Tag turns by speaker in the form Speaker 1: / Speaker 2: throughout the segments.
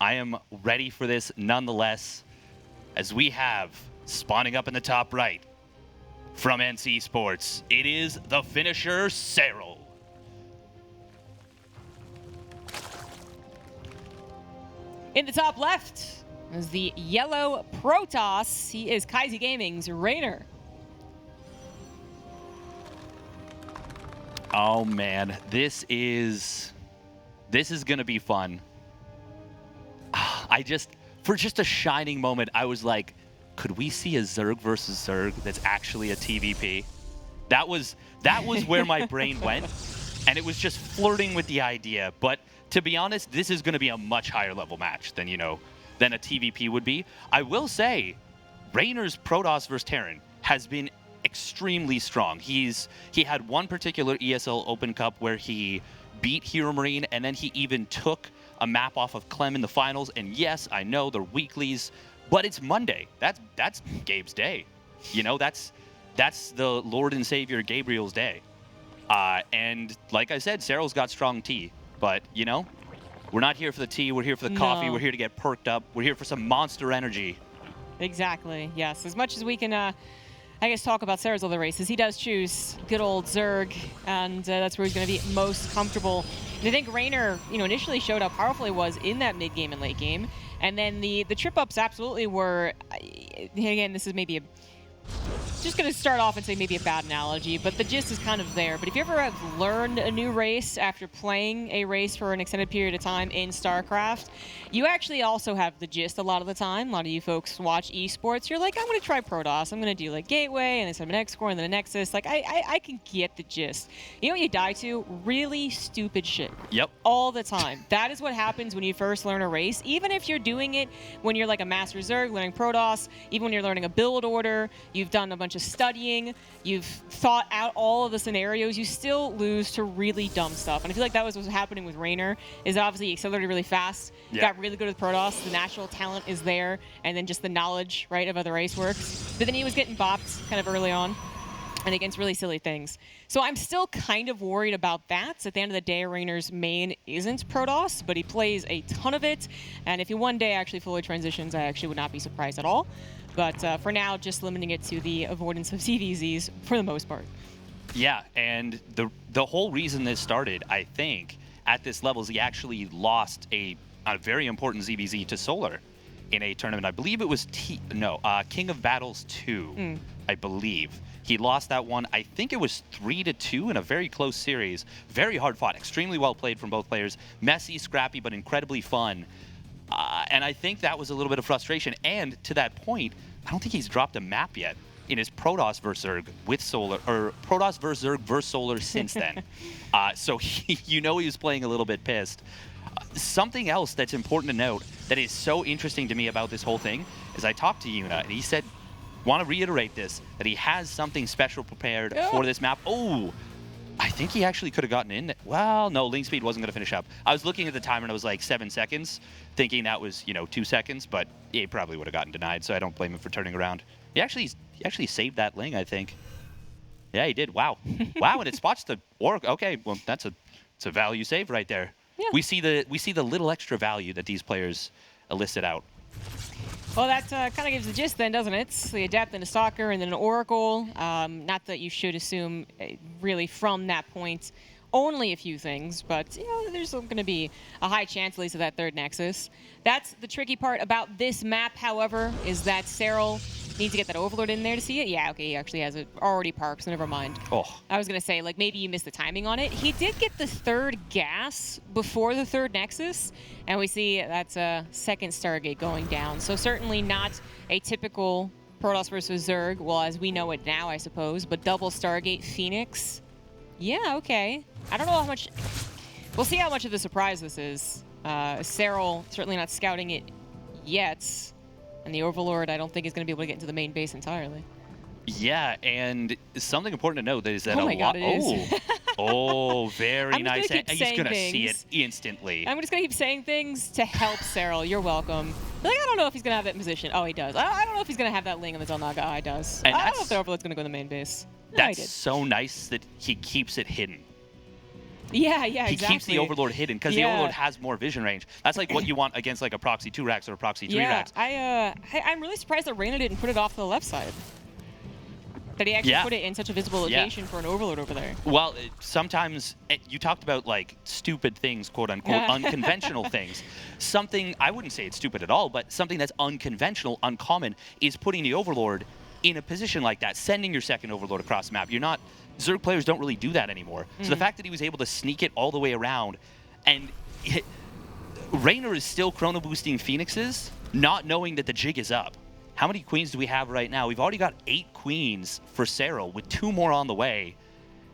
Speaker 1: I am ready for this nonetheless, as we have spawning up in the top right from NC Sports. It is the finisher, Serral.
Speaker 2: In the top left is the yellow Protoss. He is Kaiser Gaming's Reynor.
Speaker 1: Oh man, this is gonna be fun. For just a shining moment, I was like, could we see a Zerg versus Zerg that's actually a TVP? That was where my brain went, and it was just flirting with the idea. But to be honest, this is going to be a much higher level match than a TVP would be. I will say, Reynor's Protoss versus Terran has been extremely strong. He had one particular ESL Open Cup where he beat Hero Marine, and then he even took a map off of Clem in the finals. And yes, I know they're weeklies, but it's Monday. That's Gabe's day. That's the Lord and Savior Gabriel's day. And like I said, Serral's got strong tea, but we're not here for the tea. We're here for the coffee. We're here to get perked up. We're here for some monster energy.
Speaker 2: Exactly. Yes. As much as we can, I guess, talk about Serral's other races, he does choose good old Zerg, and that's where he's going to be most comfortable. And I think Reynor, initially showed how powerful he was in that mid game and late game, and then the trip ups absolutely were. Again, this is maybe just going to start off and say maybe a bad analogy, but the gist is kind of there. But if you ever have learned a new race after playing a race for an extended period of time in StarCraft, you actually also have the gist a lot of the time. A lot of you folks watch esports, you're like, I'm going to try Protoss. I'm going to do like Gateway and then some X Core and then a Nexus. Like, I can get the gist. You know what you die to? Really stupid shit.
Speaker 1: Yep.
Speaker 2: All the time. That is what happens when you first learn a race. Even if you're doing it when you're like a Master Zerg, learning Protoss, even when you're learning a build order, you've done a bunch of studying, you've thought out all of the scenarios, you still lose to really dumb stuff. And I feel like that was what was happening with Reynor, is obviously he accelerated really fast, got really good with Protoss, the natural talent is there, and then just the knowledge, right, of how the race works. But then he was getting bopped kind of early on and against really silly things. So I'm still kind of worried about that. At the end of the day, Reynor's main isn't Protoss, but he plays a ton of it. And if he one day actually fully transitions, I actually would not be surprised at all. But for now, just limiting it to the avoidance of CVZs for the most part.
Speaker 1: Yeah, and the whole reason this started, I think, at this level is he actually lost a very important ZVZ to Solar in a tournament. I believe it was King of Battles 2, I believe. He lost that one. I think it was 3-2 in a very close series. Very hard fought, extremely well played from both players. Messy, scrappy, but incredibly fun. And I think that was a little bit of frustration. And to that point, I don't think he's dropped a map yet in his Protoss vs. Zerg with Solar, or Protoss vs. Zerg vs. Solar since then. So he was playing a little bit pissed. Something else that's important to note that is so interesting to me about this whole thing is I talked to Yuna, and he said, want to reiterate this, that he has something special prepared for this map. Oh, I think he actually could have gotten in. Well, no, link speed wasn't going to finish up. I was looking at the timer and it was like 7 seconds, thinking that was 2 seconds, but he probably would have gotten denied, so I don't blame him for turning around. He actually saved that ling, I think. Yeah, he did. Wow. Wow, and it spots the orc. Okay, well, it's a value save right there. Yeah. We see the little extra value that these players elicit out.
Speaker 2: Well, that kind of gives the gist then, doesn't it? The Adept and a Stalker and then an Oracle. Not that you should assume really from that point only a few things, but there's going to be a high chance at least of that third Nexus. That's the tricky part about this map, however, is that Serral needs to get that Overlord in there to see it. Yeah, okay, he actually has it already parked, so never mind.
Speaker 1: Oh.
Speaker 2: I was going to say, like, maybe you missed the timing on it. He did get the third gas before the third Nexus, and we see that's a second Stargate going down. So certainly not a typical Protoss versus Zerg, well, as we know it now, I suppose, but double Stargate Phoenix. Yeah, okay. I don't know how much... We'll see how much of a surprise this is. Serral certainly not scouting it yet. And the Overlord, I don't think is going to be able to get into the main base entirely.
Speaker 1: Yeah, and something important to note is that
Speaker 2: oh my God, it is.
Speaker 1: Oh, very nice. He's going to see it
Speaker 2: things.
Speaker 1: instantly.
Speaker 2: I'm just going to keep saying things to help Serral. You're welcome. Like, I don't know if he's going to have that in position. Oh, he does. I don't know if he's going to have that ling on the Zelnaga. Oh, he does.
Speaker 1: And
Speaker 2: I don't know if the Overlord's going to go in the main base. No,
Speaker 1: that's so nice that he keeps it hidden.
Speaker 2: Yeah,
Speaker 1: He
Speaker 2: exactly.
Speaker 1: keeps the Overlord hidden because the Overlord has more vision range. That's like what you want against like a Proxy 2 Rax or a Proxy 3 Rax.
Speaker 2: I'm really surprised that Reynor didn't put it off to the left side. That he actually put it in such a visible location for an Overlord over there.
Speaker 1: Well, sometimes you talked about like stupid things, quote unquote, unconventional things. Something, I wouldn't say it's stupid at all, but something that's unconventional, uncommon, is putting the Overlord in a position like that, sending your second Overlord across the map. You're not, Zerg players don't really do that anymore. So the fact that he was able to sneak it all the way around, and Reynor is still chrono boosting Phoenixes, not knowing that the jig is up. How many queens do we have right now? We've already got 8 queens for Serral, with 2 more on the way.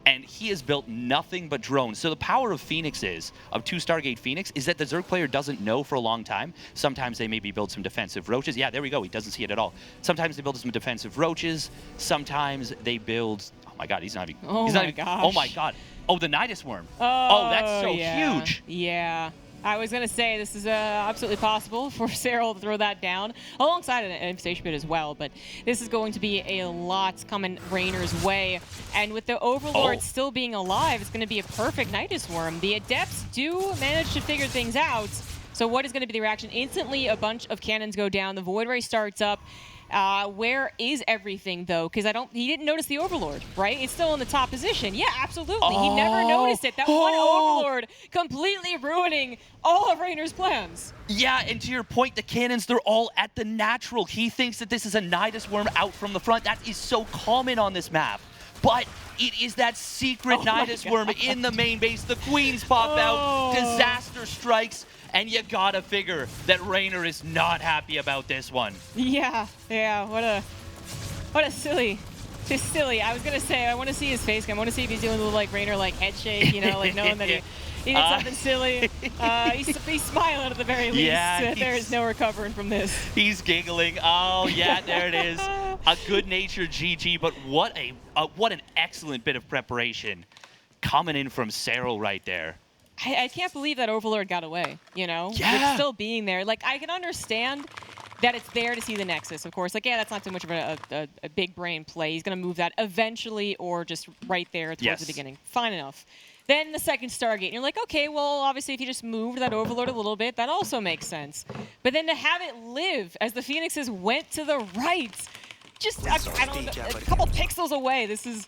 Speaker 1: And he has built nothing but drones. So the power of Phoenixes, of 2 Stargate Phoenix, is that the Zerg player doesn't know for a long time. Sometimes they maybe build some defensive roaches. Yeah, there we go. He doesn't see it at all. Sometimes they build some defensive roaches. Sometimes they build... Oh my god, he's not even...
Speaker 2: Oh my gosh.
Speaker 1: Oh my god. Oh, the Nidus Worm. Oh, that's so huge.
Speaker 2: Yeah. I was going to say this is absolutely possible for Serral to throw that down alongside an infestation pit as well, but this is going to be a lot coming Raynor's way. And with the Overlord still being alive, it's going to be a perfect Nidus Worm. The Adepts do manage to figure things out. So what is going to be the reaction? Instantly, a bunch of cannons go down. The Void Ray starts up. Where is everything, though? Because he didn't notice the Overlord, right? It's still in the top position. Yeah, absolutely. He never noticed it. That one Overlord completely ruining all of Raynor's plans.
Speaker 1: Yeah, and to your point, the cannons, they're all at the natural. He thinks that this is a Nidus Worm out from the front. That is so common on this map. But it is that secret Nidus Worm in the main base. The queens pop out. Disaster strikes. And you gotta figure that Reynor is not happy about this one.
Speaker 2: Yeah. What a silly. Just silly. I was gonna say, I want to see his face cam. I want to see if he's doing a little like Reynor like head shake, you know, like knowing that he did something silly. He's smiling at the very least.
Speaker 1: Yeah,
Speaker 2: there is no recovering from this.
Speaker 1: He's giggling. Oh yeah, there it is. A good-natured GG, but what an excellent bit of preparation coming in from Serral right there.
Speaker 2: I can't believe that Overlord got away, you know?
Speaker 1: Yeah.
Speaker 2: With still being there. Like, I can understand that it's there to see the Nexus, of course. Like, yeah, that's not too much of a big brain play. He's going to move that eventually or just right there towards the beginning. Fine enough. Then the second Stargate, and you're like, okay, well, obviously, if you just moved that Overlord a little bit, that also makes sense. But then to have it live as the Phoenixes went to the right, just, I don't know, a couple pixels away. This is...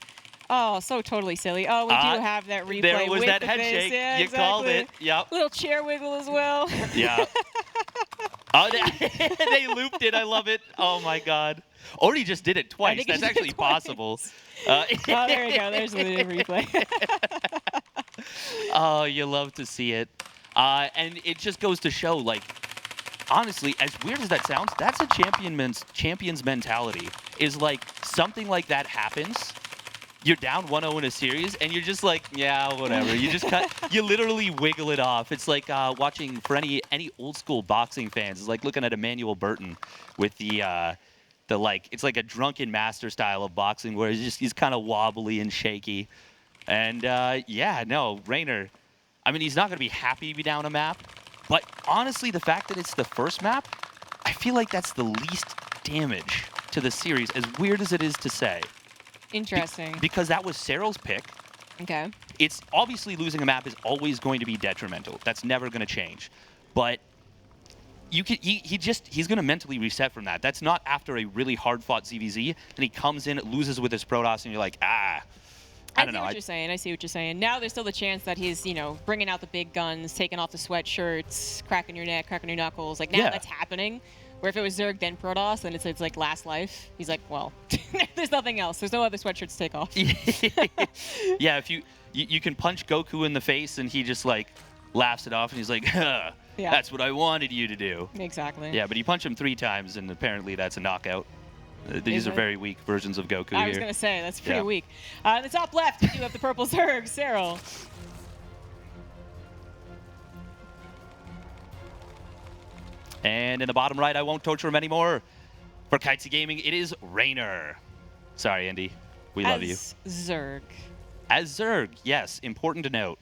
Speaker 2: Oh, so totally silly. Oh, we do have that replay.
Speaker 1: There was
Speaker 2: with
Speaker 1: that
Speaker 2: the
Speaker 1: head
Speaker 2: face.
Speaker 1: shake.
Speaker 2: Yeah,
Speaker 1: You
Speaker 2: exactly.
Speaker 1: called it. Yep.
Speaker 2: Little chair wiggle as well.
Speaker 1: Yeah. Oh, they looped it. I love it. Oh my god. Or he just did it twice. That's actually possible.
Speaker 2: Oh, there you go. There's the replay.
Speaker 1: Oh, you love to see it. And it just goes to show, like, honestly, as weird as that sounds, that's a champion's mentality. Is like something like that happens. You're down 1-0 in a series, and you're just like, yeah, whatever. You just you literally wiggle it off. It's like watching, for any old school boxing fans, it's like looking at Emmanuel Burton with the like, it's like a drunken master style of boxing where he's kind of wobbly and shaky. And yeah, no, Reynor, I mean, he's not going to be happy to be down a map, but honestly, the fact that it's the first map, I feel like that's the least damage to the series, as weird as it is to say.
Speaker 2: Interesting.
Speaker 1: Because that was Serral's pick.
Speaker 2: Okay.
Speaker 1: It's obviously losing a map is always going to be detrimental. That's never going to change. But you can, he's going to mentally reset from that. That's not after a really hard-fought ZVZ, and he comes in, loses with his Protoss, and you're like, I don't know.
Speaker 2: I see what you're saying. I see what you're saying. Now there's still the chance that he's, you know, bringing out the big guns, taking off the sweatshirts, cracking your neck, cracking your knuckles. Like, now that's happening. Where if it was Zerg, then Protoss, and it's like last life, he's like, well, there's nothing else. There's no other sweatshirts to take off.
Speaker 1: Yeah, if you can punch Goku in the face, and he just, like, laughs it off, and he's like, huh, that's what I wanted you to do.
Speaker 2: Exactly.
Speaker 1: Yeah, but you punch him 3 times, and apparently that's a knockout. These are very weak versions of Goku here.
Speaker 2: I was going to say, that's pretty weak. In the top left, you do have the purple Zerg, Serral.
Speaker 1: And in the bottom right, I won't torture him anymore. For Kitesy Gaming, it is Reynor. Sorry, Andy. We love you.
Speaker 2: As Zerg.
Speaker 1: As Zerg, yes. Important to note.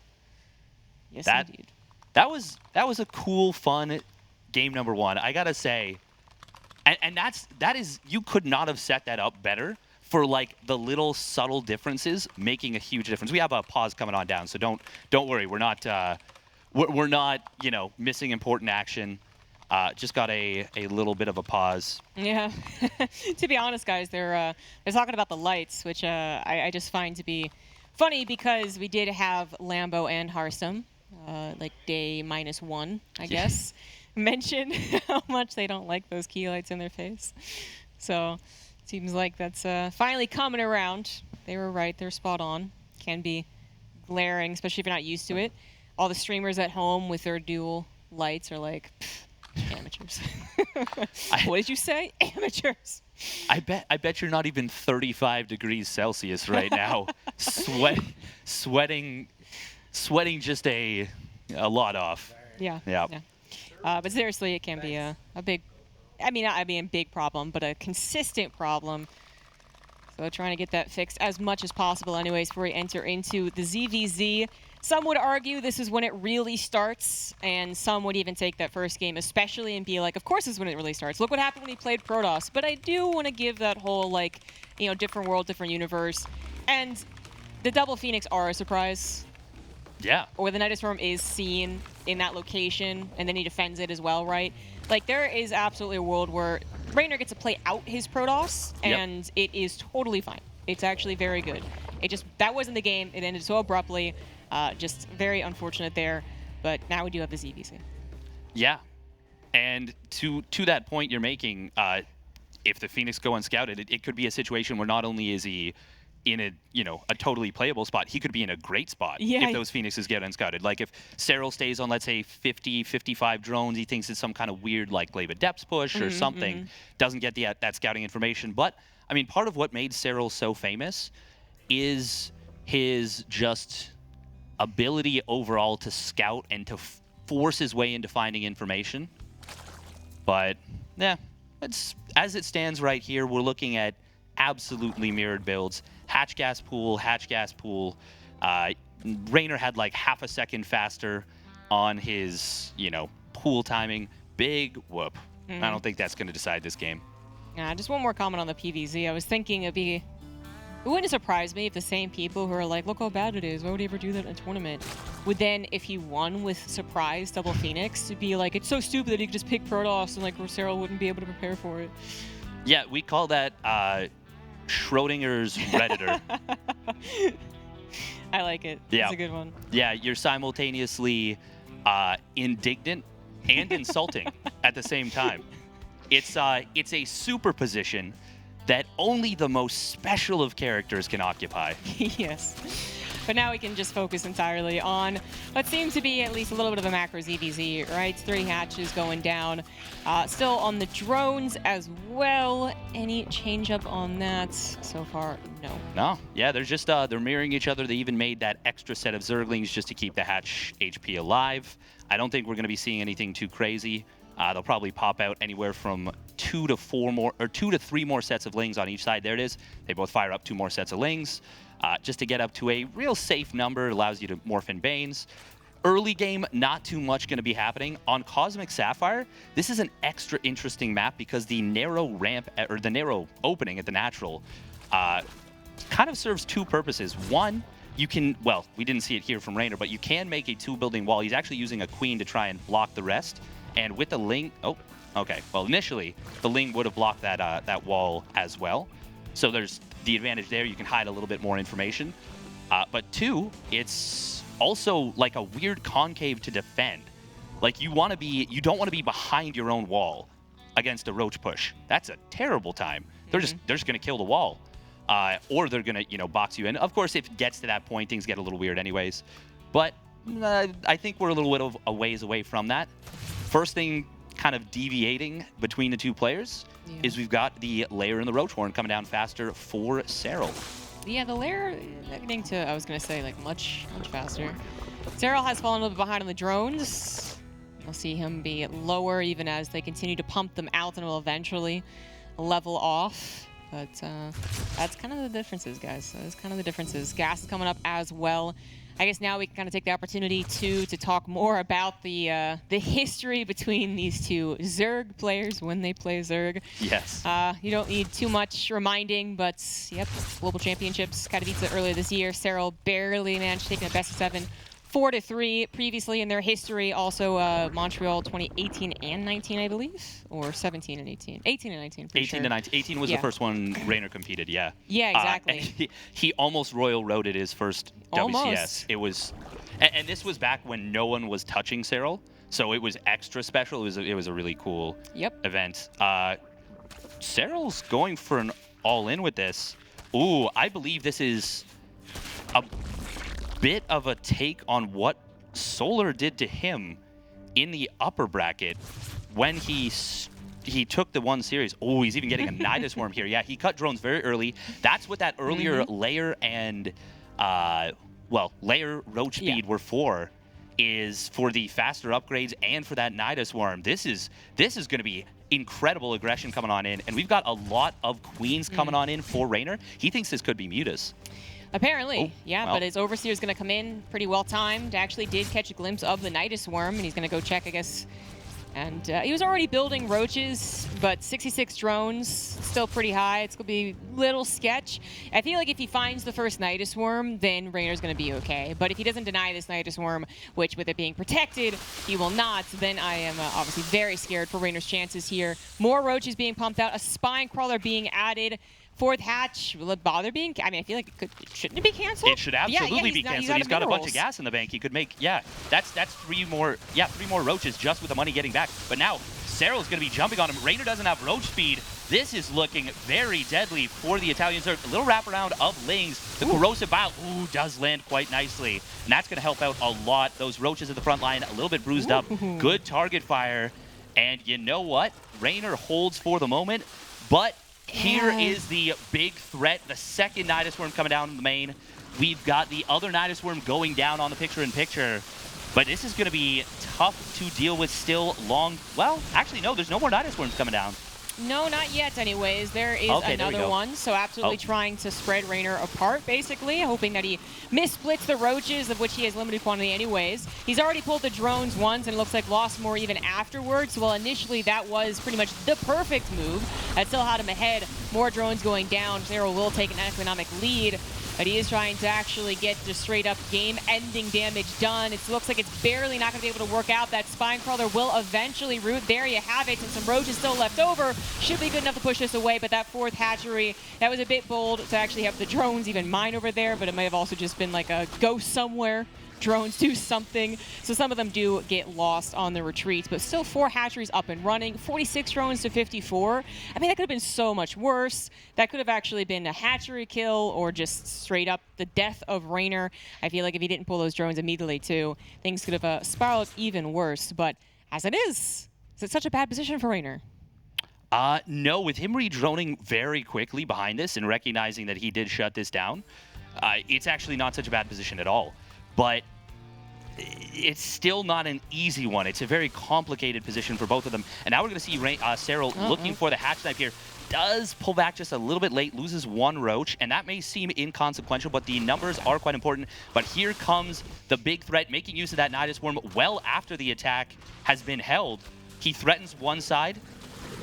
Speaker 2: Yes, indeed.
Speaker 1: That was a cool, fun game number 1. I gotta say, and that is, you could not have set that up better for like the little subtle differences making a huge difference. We have a pause coming on down, so don't worry. We're not missing important action. Just got a little bit of a pause.
Speaker 2: Yeah. To be honest, guys, they're talking about the lights, which I just find to be funny because we did have Lambo and Hearthstone, like day -1, I guess, mention how much they don't like those key lights in their face. So seems like that's finally coming around. They were right. They're spot on. Can be glaring, especially if you're not used to it. All the streamers at home with their dual lights are like, amateurs. What did you say? Amateurs.
Speaker 1: I bet you're not even 35 degrees Celsius right now. Sweating just a lot off.
Speaker 2: Yeah.
Speaker 1: Yeah.
Speaker 2: But seriously, it can be a big, not a big problem, but a consistent problem. So trying to get that fixed as much as possible anyways before we enter into the ZVZ. Some would argue this is when it really starts, and some would even take that first game especially and be like, of course this is when it really starts. Look what happened when he played Protoss. But I do want to give that whole, different world, different universe. And the double Phoenix are a surprise.
Speaker 1: Yeah.
Speaker 2: Or the Nidus Storm is seen in that location, and then he defends it as well, right? Like, there is absolutely a world where Reynor gets to play out his Protoss, and it is totally fine. It's actually very good. That wasn't the game. It ended so abruptly. Just very unfortunate there, but now we do have the ZVZ. Yeah,
Speaker 1: and to that point you're making, if the Phoenix go unscouted, it could be a situation where not only is he in a totally playable spot, he could be in a great spot if those Phoenixes get unscouted. Like if Serral stays on, let's say, 50, 55 drones, he thinks it's some kind of weird like Glaive Adepts push or something, doesn't get that scouting information. But I mean, part of what made Serral so famous is his just ability overall to scout and to force his way into finding information. But yeah, as it stands right here, we're looking at absolutely mirrored builds. Hatch gas pool. Reynor had like half a second faster on his, pool timing. Big whoop. I don't think that's going to decide this game.
Speaker 2: Yeah, just one more comment on the PVZ. I was thinking it wouldn't surprise me if the same people who are like, look how bad it is, why would he ever do that in a tournament, would then, if he won with surprise double Phoenix, to be like, it's so stupid that he could just pick Protoss and like Serral wouldn't be able to prepare for it.
Speaker 1: Yeah, we call that Schrodinger's Redditor.
Speaker 2: I like it.
Speaker 1: Yeah.
Speaker 2: It's a good one.
Speaker 1: Yeah, you're simultaneously indignant and insulting at the same time. It's a superposition that only the most special of characters can occupy.
Speaker 2: Yes. But now we can just focus entirely on what seems to be at least a little bit of a macro ZVZ, right? 3 hatches going down. Still on the drones as well. Any change up on that so far? No.
Speaker 1: No. Yeah, they're just they're mirroring each other. They even made that extra set of Zerglings just to keep the hatch HP alive. I don't think we're going to be seeing anything too crazy. They'll probably pop out anywhere from 2 to 3 more sets of Lings on each side. There it is. They both fire up 2 more sets of Lings. Just to get up to a real safe number. It allows you to morph in Banes. Early game, not too much going to be happening. On Cosmic Sapphire, this is an extra interesting map because the narrow ramp, or the narrow opening at the natural, kind of serves 2 purposes. One, you can, well, we didn't see it here from Reynor, but you can make a 2-building wall. He's actually using a Queen to try and block the rest. And with the Ling, okay. Well, initially, the Ling would have blocked that wall as well. So there's the advantage there. You can hide a little bit more information. But 2, it's also like a weird concave to defend. Like you don't want to be behind your own wall against a roach push. That's a terrible time. They're just going to kill the wall, or they're going to box you in. Of course, if it gets to that point, things get a little weird anyways. But I think we're a little bit of a ways away from that. First thing kind of deviating between the 2 players is we've got the Lair and the Roach Horn coming down faster for Serral.
Speaker 2: Yeah, the Lair getting to, I was going to say, like much faster. Serral has fallen a little bit behind on the drones. You'll see him be lower even as they continue to pump them out and will eventually level off. But that's kind of the differences, guys. That's kind of the differences. Gas is coming up as well. I guess now we can kind of take the opportunity to talk more about the history between these two Zerg players when they play Zerg.
Speaker 1: Yes.
Speaker 2: You don't need too much reminding, but yep, Global Championships, Katowice earlier this year. Serral barely managed to take a best of 7. 4-3 previously in their history. Also, Montreal 2018 and 19, I believe, or 17 and 18. 18 and 19.
Speaker 1: 18 to 19. 18 was the first one Reynor competed. Yeah.
Speaker 2: Yeah, exactly.
Speaker 1: He almost Royal Roaded his first WCS. It was, and this was back when no one was touching Serral, so it was extra special. It was a really cool event. Serral's going for an all-in with this. Ooh, I believe this is a bit of a take on what Solar did to him in the upper bracket when he took the 1 series. Oh, he's even getting a Nidus Worm here. Yeah, he cut drones very early. That's what that earlier layer and layer roach speed were for, is for the faster upgrades and for that Nidus Worm. This is going to be incredible aggression coming on in, and we've got a lot of queens coming on in for Reynor. He thinks this could be Mutas.
Speaker 2: Apparently, but his Overseer is going to come in pretty well timed. Actually did catch a glimpse of the Nidus Worm, and he's going to go check, I guess. And he was already building roaches, but 66 drones, still pretty high. It's going to be a little sketch. I feel like if he finds the first Nidus Worm, then Reynor's going to be okay. But if he doesn't deny this Nidus Worm, which with it being protected, he will not, then I am obviously very scared for Reynor's chances here. More roaches being pumped out, a Spine Crawler being added. 4th hatch, will it bother being? I mean, I feel like shouldn't it be canceled?
Speaker 1: It should absolutely be canceled. He's got a bunch of gas in the bank. He could make, that's 3 more roaches just with the money getting back. But now Serral's going to be jumping on him. Reynor doesn't have roach speed. This is looking very deadly for the Italians. A little wraparound of Lings. The corrosive bile, does land quite nicely, and that's going to help out a lot. Those roaches at the front line, a little bit bruised up. Good target fire, and you know what? Reynor holds for the moment, but here is the big threat, the second Nidus Worm coming down in the main. We've got the other Nidus Worm going down on the picture-in-picture. But this is going to be tough to deal with still long. Well, actually, no, there's no more Nidus Worms coming down.
Speaker 2: No, not yet anyways. There is another one, so absolutely trying to spread Reynor apart, basically, hoping that he missplits the roaches, of which he has limited quantity anyways. He's already pulled the drones once, and it looks like lost more even afterwards. Well, initially, that was pretty much the perfect move. That still had him ahead. More drones going down. Serral will take an economic lead, but he is trying to actually get just straight-up game-ending damage done. It looks like it's barely not going to be able to work out. That Spine Crawler will eventually root. There you have it, and some roaches still left over. Should be good enough to push this away, but that 4th hatchery, that was a bit bold to actually have the drones even mine over there, but it might have also just been like a go somewhere. Drones do something. So some of them do get lost on the retreats, but still 4 hatcheries up and running, 46 drones to 54. I mean, that could have been so much worse. That could have actually been a hatchery kill or just straight up the death of Reynor. I feel like if he didn't pull those drones immediately too, things could have spiraled even worse. But as it is it such a bad position for Reynor?
Speaker 1: No, with him redroning very quickly behind this and recognizing that he did shut this down, it's actually not such a bad position at all. But it's still not an easy one. It's a very complicated position for both of them. And now we're going to see Serral looking for the hatch snipe here. Does pull back just a little bit late, loses 1 roach, and that may seem inconsequential, but the numbers are quite important. But here comes the big threat, making use of that Nidus Worm well after the attack has been held. He threatens one side,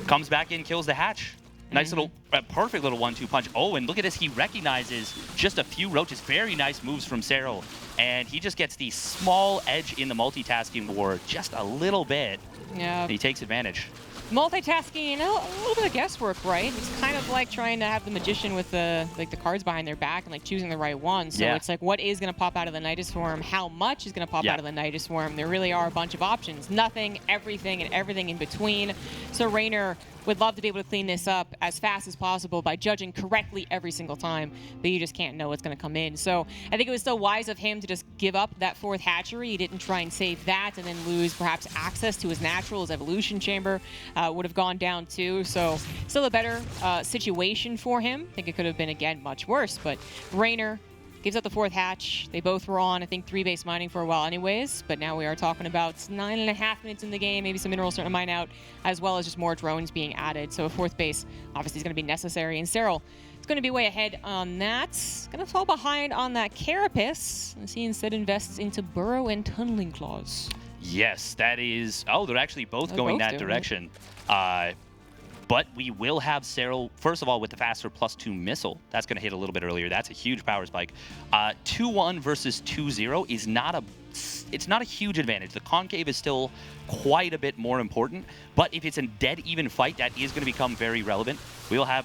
Speaker 1: comes back in, kills the hatch. Nice little, perfect little 1-2 punch. Oh, and look at this. He recognizes just a few roaches. Very nice moves from Serral. And he just gets the small edge in the multitasking war just a little bit.
Speaker 2: Yeah.
Speaker 1: And he takes advantage.
Speaker 2: Multitasking, a little bit of guesswork, right? It's kind of like trying to have the magician with the cards behind their back and choosing the right one. So it's like, what is going to pop out of the Nidus Worm? How much is going to pop out of the Nidus Worm? There really are a bunch of options. Nothing, everything, and everything in between. So Reynor would love to be able to clean this up as fast as possible by judging correctly every single time, but you just can't know what's going to come in. So I think it was still wise of him to just give up that 4th hatchery. He didn't try and save that and then lose perhaps access to his natural, his evolution chamber would have gone down too. So still a better situation for him. I think it could have been, again, much worse, but Reynor gives up the 4th hatch. They both were on, I think, 3-base mining for a while anyways, but now we are talking about 9.5 minutes in the game, maybe some minerals starting to mine out, as well as just more drones being added. So a 4th base obviously is going to be necessary. And Serral is going to be way ahead on that. Going to fall behind on that Carapace, as he instead invests into Burrow and Tunneling Claws.
Speaker 1: Yes, that is... Oh, they're actually both going that direction. But we will have Serral, first of all, with the faster +2 missile. That's going to hit a little bit earlier. That's a huge power spike. 2-1 versus 2-0 is not a... It's not a huge advantage. The concave is still quite a bit more important, but if it's a dead even fight, that is going to become very relevant. We'll have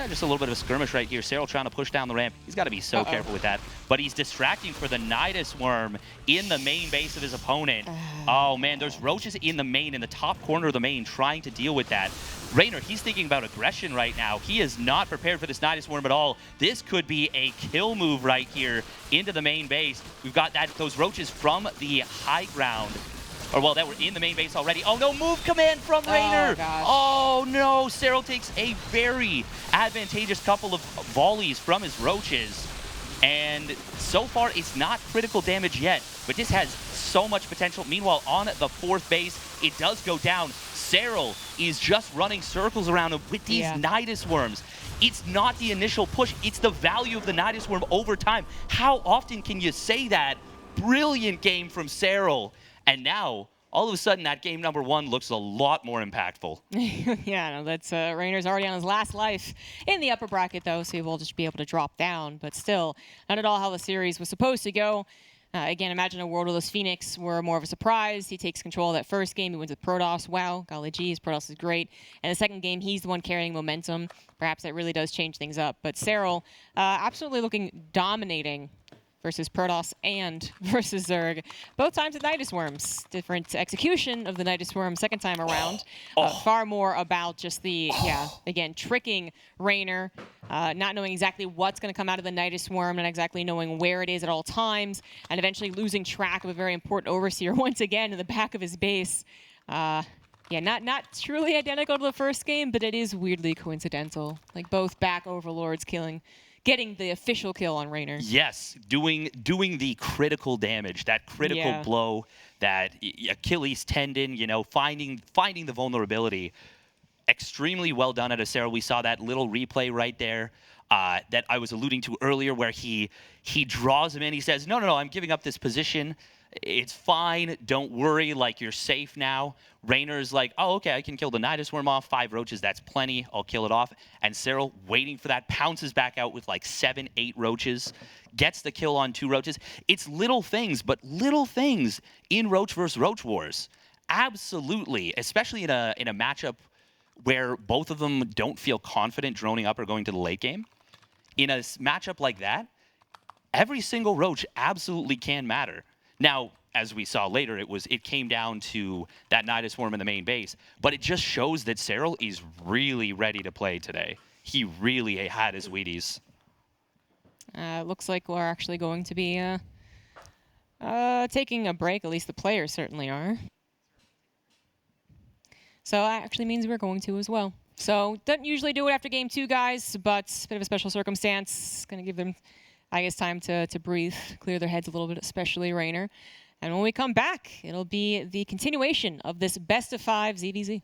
Speaker 1: just a little bit of a skirmish right here. Serral trying to push down the ramp. He's got to be so careful with that, but he's distracting for the Nidus Worm in the main base of his opponent. Oh man, there's roaches in the main, in the top corner of the main, trying to deal with that. Reynor, he's thinking about aggression right now. He is not prepared for this Nidus Worm at all. This could be a kill move right here into the main base. We've got those roaches from the high ground, or well, that were in the main base already. Oh no, move command from Reynor. Oh no, Serral takes a very advantageous couple of volleys from his roaches. And so far, it's not critical damage yet, but this has so much potential. Meanwhile, on the 4th base, it does go down. Serral is just running circles around him with these Nidus Worms. It's not the initial push, it's the value of the Nidus Worm over time. How often can you say that? Brilliant game from Serral. And now, all of a sudden, that game number 1 looks a lot more impactful.
Speaker 2: Yeah, no, that's Raynor's already on his last life in the upper bracket, though, so he will just be able to drop down. But still, not at all how the series was supposed to go. Again, imagine a world where those Phoenix were more of a surprise. He takes control of that first game. He wins with Protoss. Wow, golly geez, Protoss is great. And the second game, he's the one carrying momentum. Perhaps that really does change things up. But Serral, absolutely looking dominating versus Protoss and versus Zerg. Both times with Nidus Worms. Different execution of the Nidus Worm second time around. Far more about just the, again, tricking Reynor, not knowing exactly what's going to come out of the Nidus Worm, not exactly knowing where it is at all times, and eventually losing track of a very important Overseer once again in the back of his base. Yeah, not truly identical to the first game, but it is weirdly coincidental. Like both back Overlords getting the official kill on Reynor.
Speaker 1: Yes, doing the critical damage, that critical blow, that Achilles tendon, you know, finding the vulnerability. Extremely well done at Serral. We saw that little replay right there that I was alluding to earlier where he draws him in. He says, no, I'm giving up this position. It's fine. Don't worry. Like, you're safe now. Raynor's like, oh, okay, I can kill the Nidus Worm off. 5 roaches, that's plenty. I'll kill it off. And Serral, waiting for that, pounces back out with like 7, 8 roaches. Gets the kill on 2 roaches. It's little things, but little things in Roach versus Roach Wars. Absolutely. Especially in a matchup where both of them don't feel confident droning up or going to the late game. In a matchup like that, every single roach absolutely can matter. Now, as we saw later, it came down to that Nidus Worm in the main base, but it just shows that Serral is really ready to play today. He really had his Wheaties.
Speaker 2: Looks like we're actually going to be taking a break. At least the players certainly are. So that actually means we're going to as well. So don't usually do it after game 2, guys, but a bit of a special circumstance. Going to give them, I guess, time to breathe, clear their heads a little bit, especially Reynor. And when we come back, it'll be the continuation of this best of 5 ZVZ.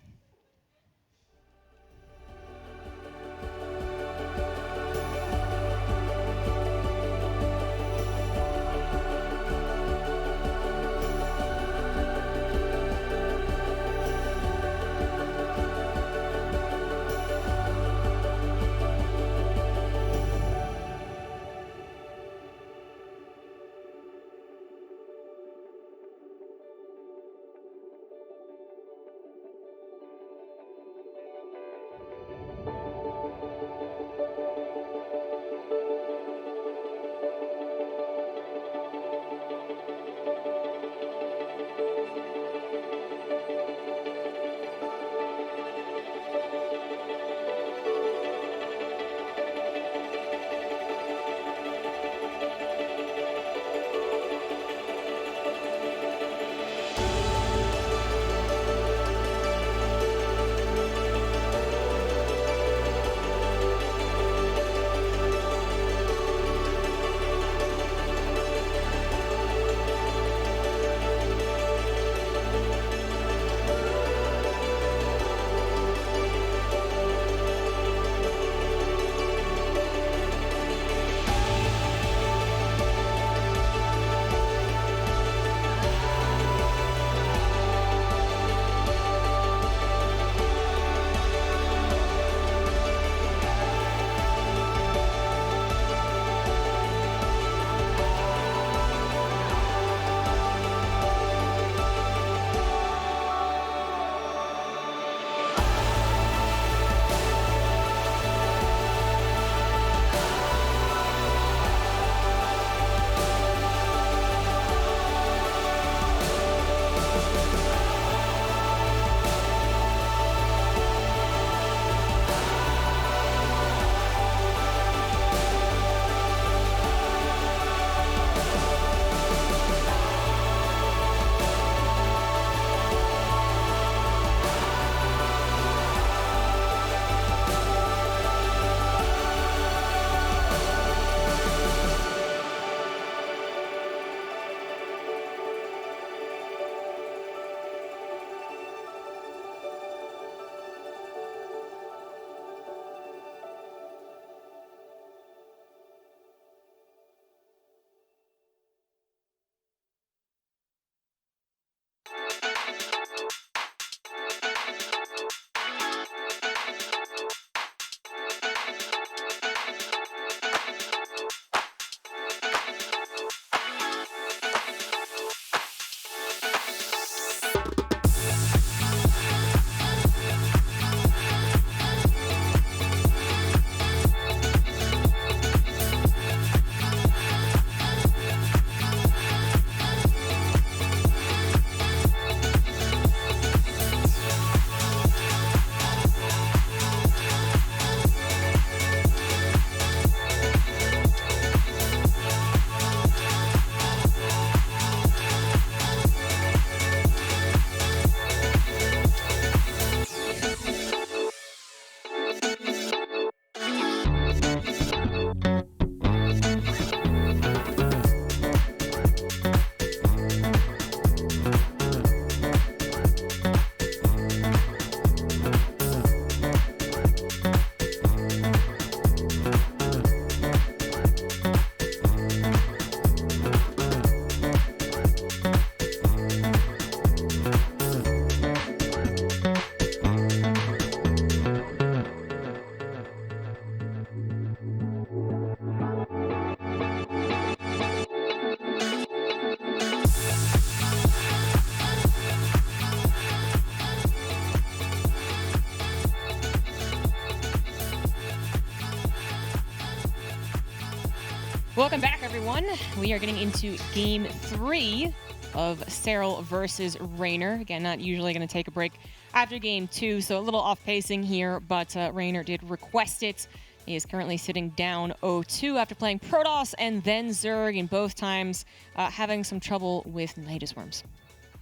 Speaker 2: Welcome back, everyone. We are getting into Game 3 of Serral versus Reynor. Again, not usually going to take a break after Game 2, so a little off pacing here, but Reynor did request it. He is currently sitting down 0-2 after playing Protoss and then Zerg, and both times having some trouble with Nidus Worms.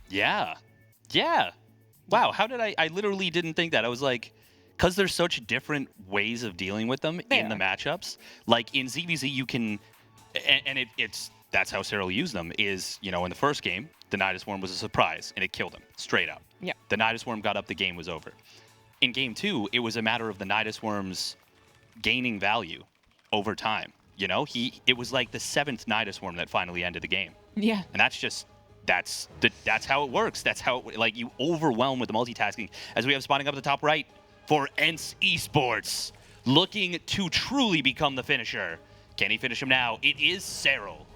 Speaker 1: Yeah. Wow, how did I literally didn't think that. I was like, because there's such different ways of dealing with them in the matchups. Like in ZVZ, you can, and that's how Serral used them, is, in the first game, the Nidus Worm was a surprise, and it killed him, straight up.
Speaker 2: Yeah.
Speaker 1: The Nidus Worm got up, the game was over. In Game 2, it was a matter of the Nidus Worms gaining value over time. It was like the 7th Nidus Worm that finally ended the game.
Speaker 2: Yeah.
Speaker 1: And that's how it works. That's how you overwhelm with the multitasking. As we have spawning up at the top right for ENCE Esports, looking to truly become the finisher. Can he finish him now? It is Serral.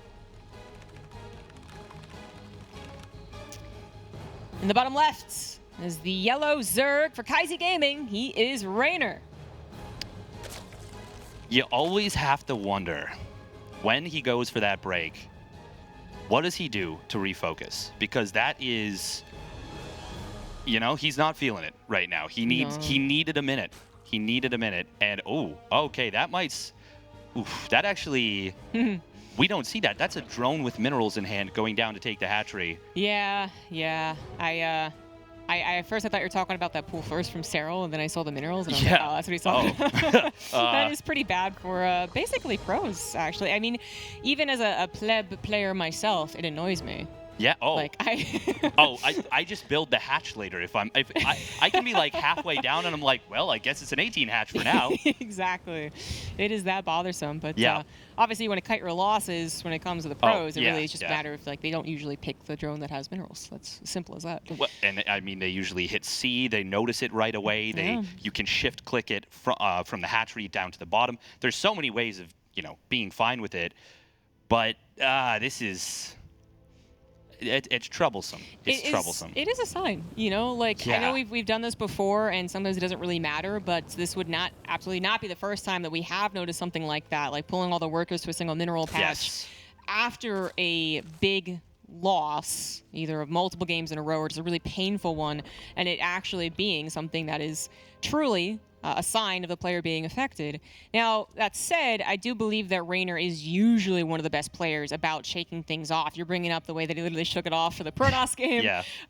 Speaker 2: In the bottom left is the yellow Zerg for Kaiser Gaming. He is Reynor.
Speaker 1: You always have to wonder, when he goes for that break, what does he do to refocus? Because that is, he's not feeling it right now. He needed a minute. And okay, that actually, we don't see that. That's a drone with minerals in hand going down to take the hatchery.
Speaker 2: Yeah. I first I thought you were talking about that pool first from Serral, and then I saw the minerals, and I was like, oh, that's what he's talking about. That is pretty bad for basically pros, actually. I mean, even as a pleb player myself, it annoys me.
Speaker 1: Yeah. Oh.
Speaker 2: Like
Speaker 1: I just build the hatch later. If I can be like halfway down, and I'm like, well, I guess it's an 18 hatch for now.
Speaker 2: Exactly. It is that bothersome, but
Speaker 1: yeah.
Speaker 2: Obviously, you want to cut your losses when it comes to the pros. It really is just a matter of they don't usually pick the drone that has minerals. That's as simple as that.
Speaker 1: Well, and I mean, they usually hit C. They notice it right away. You can shift click it from the hatchery down to the bottom. There's so many ways of being fine with it, but this is. It's troublesome. It's troublesome.
Speaker 2: It is a sign, I know we've done this before, and sometimes it doesn't really matter, but this would absolutely not be the first time that we have noticed something like that, like pulling all the workers to a single mineral patch after a big loss, either of multiple games in a row or just a really painful one, and it actually being something that is truly a sign of the player being affected. Now, that said, I do believe that Reynor is usually one of the best players about shaking things off. You're bringing up the way that he literally shook it off for the Protoss game.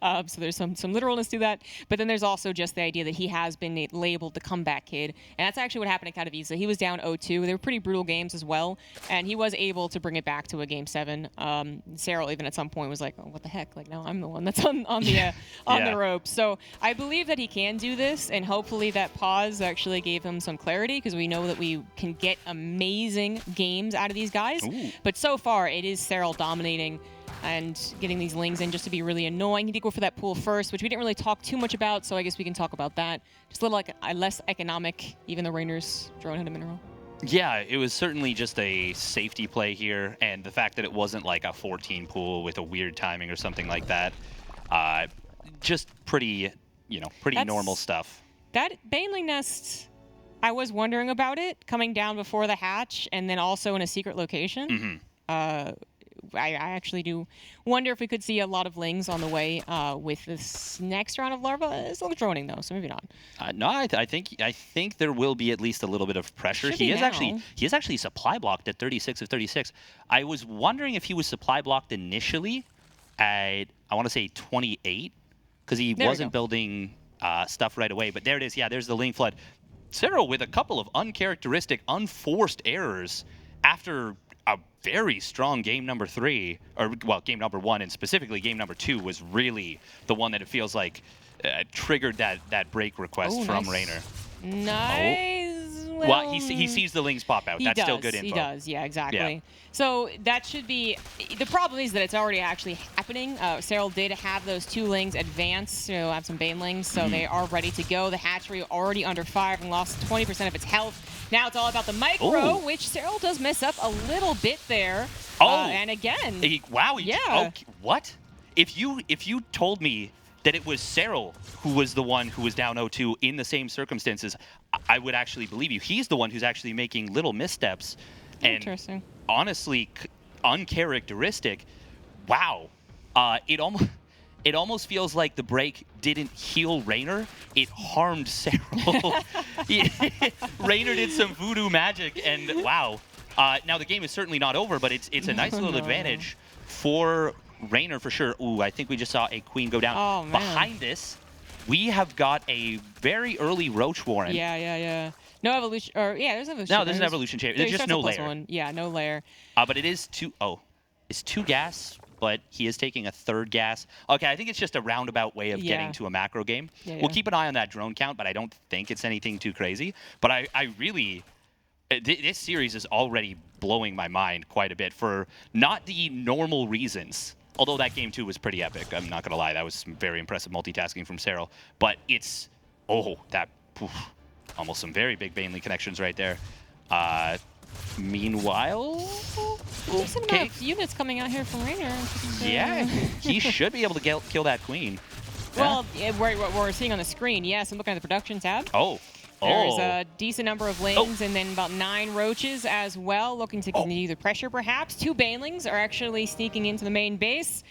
Speaker 2: So there's some literalness to that. But then there's also just the idea that he has been labeled the comeback kid. And that's actually what happened at Katowice. He was down 0-2. They were pretty brutal games as well. And he was able to bring it back to a Game 7. Serral even at some point was like, oh, what the heck? Like, no, I'm the one that's on the ropes. So I believe that he can do this, and hopefully that pause actually gave him some clarity, because we know that we can get amazing games out of these guys.
Speaker 1: Ooh.
Speaker 2: But so far, it is Serral dominating and getting these lings in just to be really annoying. He did go for that pool first, which we didn't really talk too much about, so I guess we can talk about that. Just a little less economic, even though Reynor's drone had a mineral.
Speaker 1: Yeah, it was certainly just a safety play here, and the fact that it wasn't like a 14 pool with a weird timing or something like that, just pretty normal stuff.
Speaker 2: That Baneling nest, I was wondering about it coming down before the hatch and then also in a secret location. I actually do wonder if we could see a lot of lings on the way with this next round of larva. It's still droning though, so maybe not.
Speaker 1: No, I think there will be at least a little bit of pressure. He is actually supply blocked at 36 of 36. I was wondering if he was supply blocked initially at, I want to say 28, because he wasn't building stuff right away. But there it is. Yeah, there's the ling flood. Serral with a couple of uncharacteristic, unforced errors after a very strong game number 3, or well, game number 1, and specifically game number 2 was really the one that it feels like triggered that break request from Reynor.
Speaker 2: Nice.
Speaker 1: Well, he sees the lings pop out. That's still good info.
Speaker 2: He does, yeah, exactly.
Speaker 1: Yeah.
Speaker 2: So that should be... The problem is that it's already actually happening. Serral did have those 2 lings advance, have some banelings, so they are ready to go. The hatchery already under fire and lost 20% of its health. Now it's all about the micro, which Serral does mess up a little bit there. And again...
Speaker 1: What? If you told me that it was Serral who was the one who was down 0-2 in the same circumstances, I would actually believe you. He's the one who's actually making little missteps. And
Speaker 2: interesting.
Speaker 1: honestly, uncharacteristic. Wow. It almost feels like the break didn't heal Reynor. It harmed Serral. Reynor did some voodoo magic, and wow. Now the game is certainly not over, but it's a nice little advantage for Reynor for sure. Ooh, I think we just saw a queen go down.
Speaker 2: Oh, man.
Speaker 1: Behind this, we have got a very early Roach Warren.
Speaker 2: Yeah. No evolution, or yeah, there's evolution.
Speaker 1: No, there's an evolution chamber. There's just no layer.
Speaker 2: Yeah, no layer.
Speaker 1: But it is it's 2 gas, but he is taking a 3rd gas. Okay, I think it's just a roundabout way of getting to a macro game. We'll keep an eye on that drone count, but I don't think it's anything too crazy. But I really, this series is already blowing my mind quite a bit for not the normal reasons. Although that game 2 was pretty epic, I'm not going to lie. That was some very impressive multitasking from Serral. But it's, almost some very big Bainly connections right there. Meanwhile,
Speaker 2: There's some enough units coming out here from Reynor.
Speaker 1: Yeah, he should be able to kill that queen.
Speaker 2: Well, what we're seeing on the screen, yes, I'm looking at the production tab. There's a decent number of lanes and then about 9 roaches as well, looking to continue the pressure perhaps. 2 banelings are actually sneaking into the main base,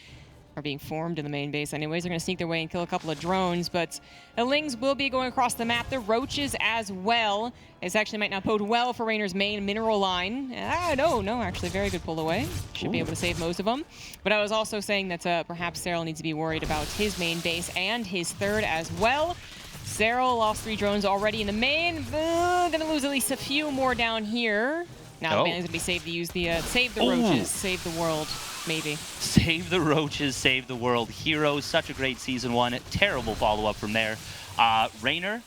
Speaker 2: or being formed in the main base anyways. They're going to sneak their way and kill a couple of drones, but the lings will be going across the map. The roaches as well. This actually might not bode well for Reynor's main mineral line. No, actually very good pull away. Should be able to save most of them. But I was also saying that perhaps Serral needs to be worried about his main base and his 3rd as well. Serral lost 3 drones already in the main. Gonna lose at least a few more down here. Now the man is gonna be saved to use the save the roaches, save the world, maybe.
Speaker 1: Save the roaches, save the world. Heroes, such a great season 1. Terrible follow-up from there. Reynor,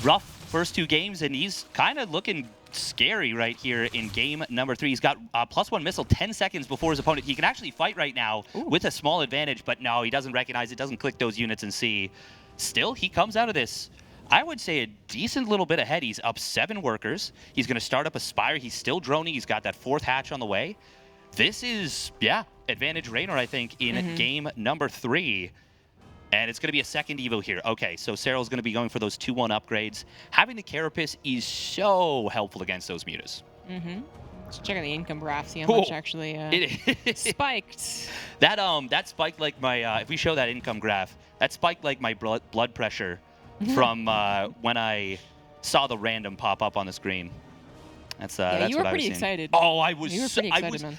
Speaker 1: rough first 2 games, and he's kind of looking scary right here in game number 3. He's got +1 missile 10 seconds before his opponent. He can actually fight right now with a small advantage, but no, he doesn't recognize it, doesn't click those units and see. Still, he comes out of this, I would say, a decent little bit ahead. He's up 7 workers. He's going to start up a Spire. He's still droning. He's got that 4th hatch on the way. This is, advantage Reynor, I think, in game number 3. And it's going to be a 2nd Evo here. Okay, so Serral's going to be going for those 2-1 upgrades. Having the Carapace is so helpful against those mutas.
Speaker 2: Let's check out the income graph, see how much actually spiked.
Speaker 1: That spiked like my, if we show that income graph, that spiked like my blood pressure from when I saw the random pop up on the screen. That's
Speaker 2: you were
Speaker 1: what
Speaker 2: pretty
Speaker 1: I was
Speaker 2: excited.
Speaker 1: Oh, I was.
Speaker 2: You were pretty excited, man.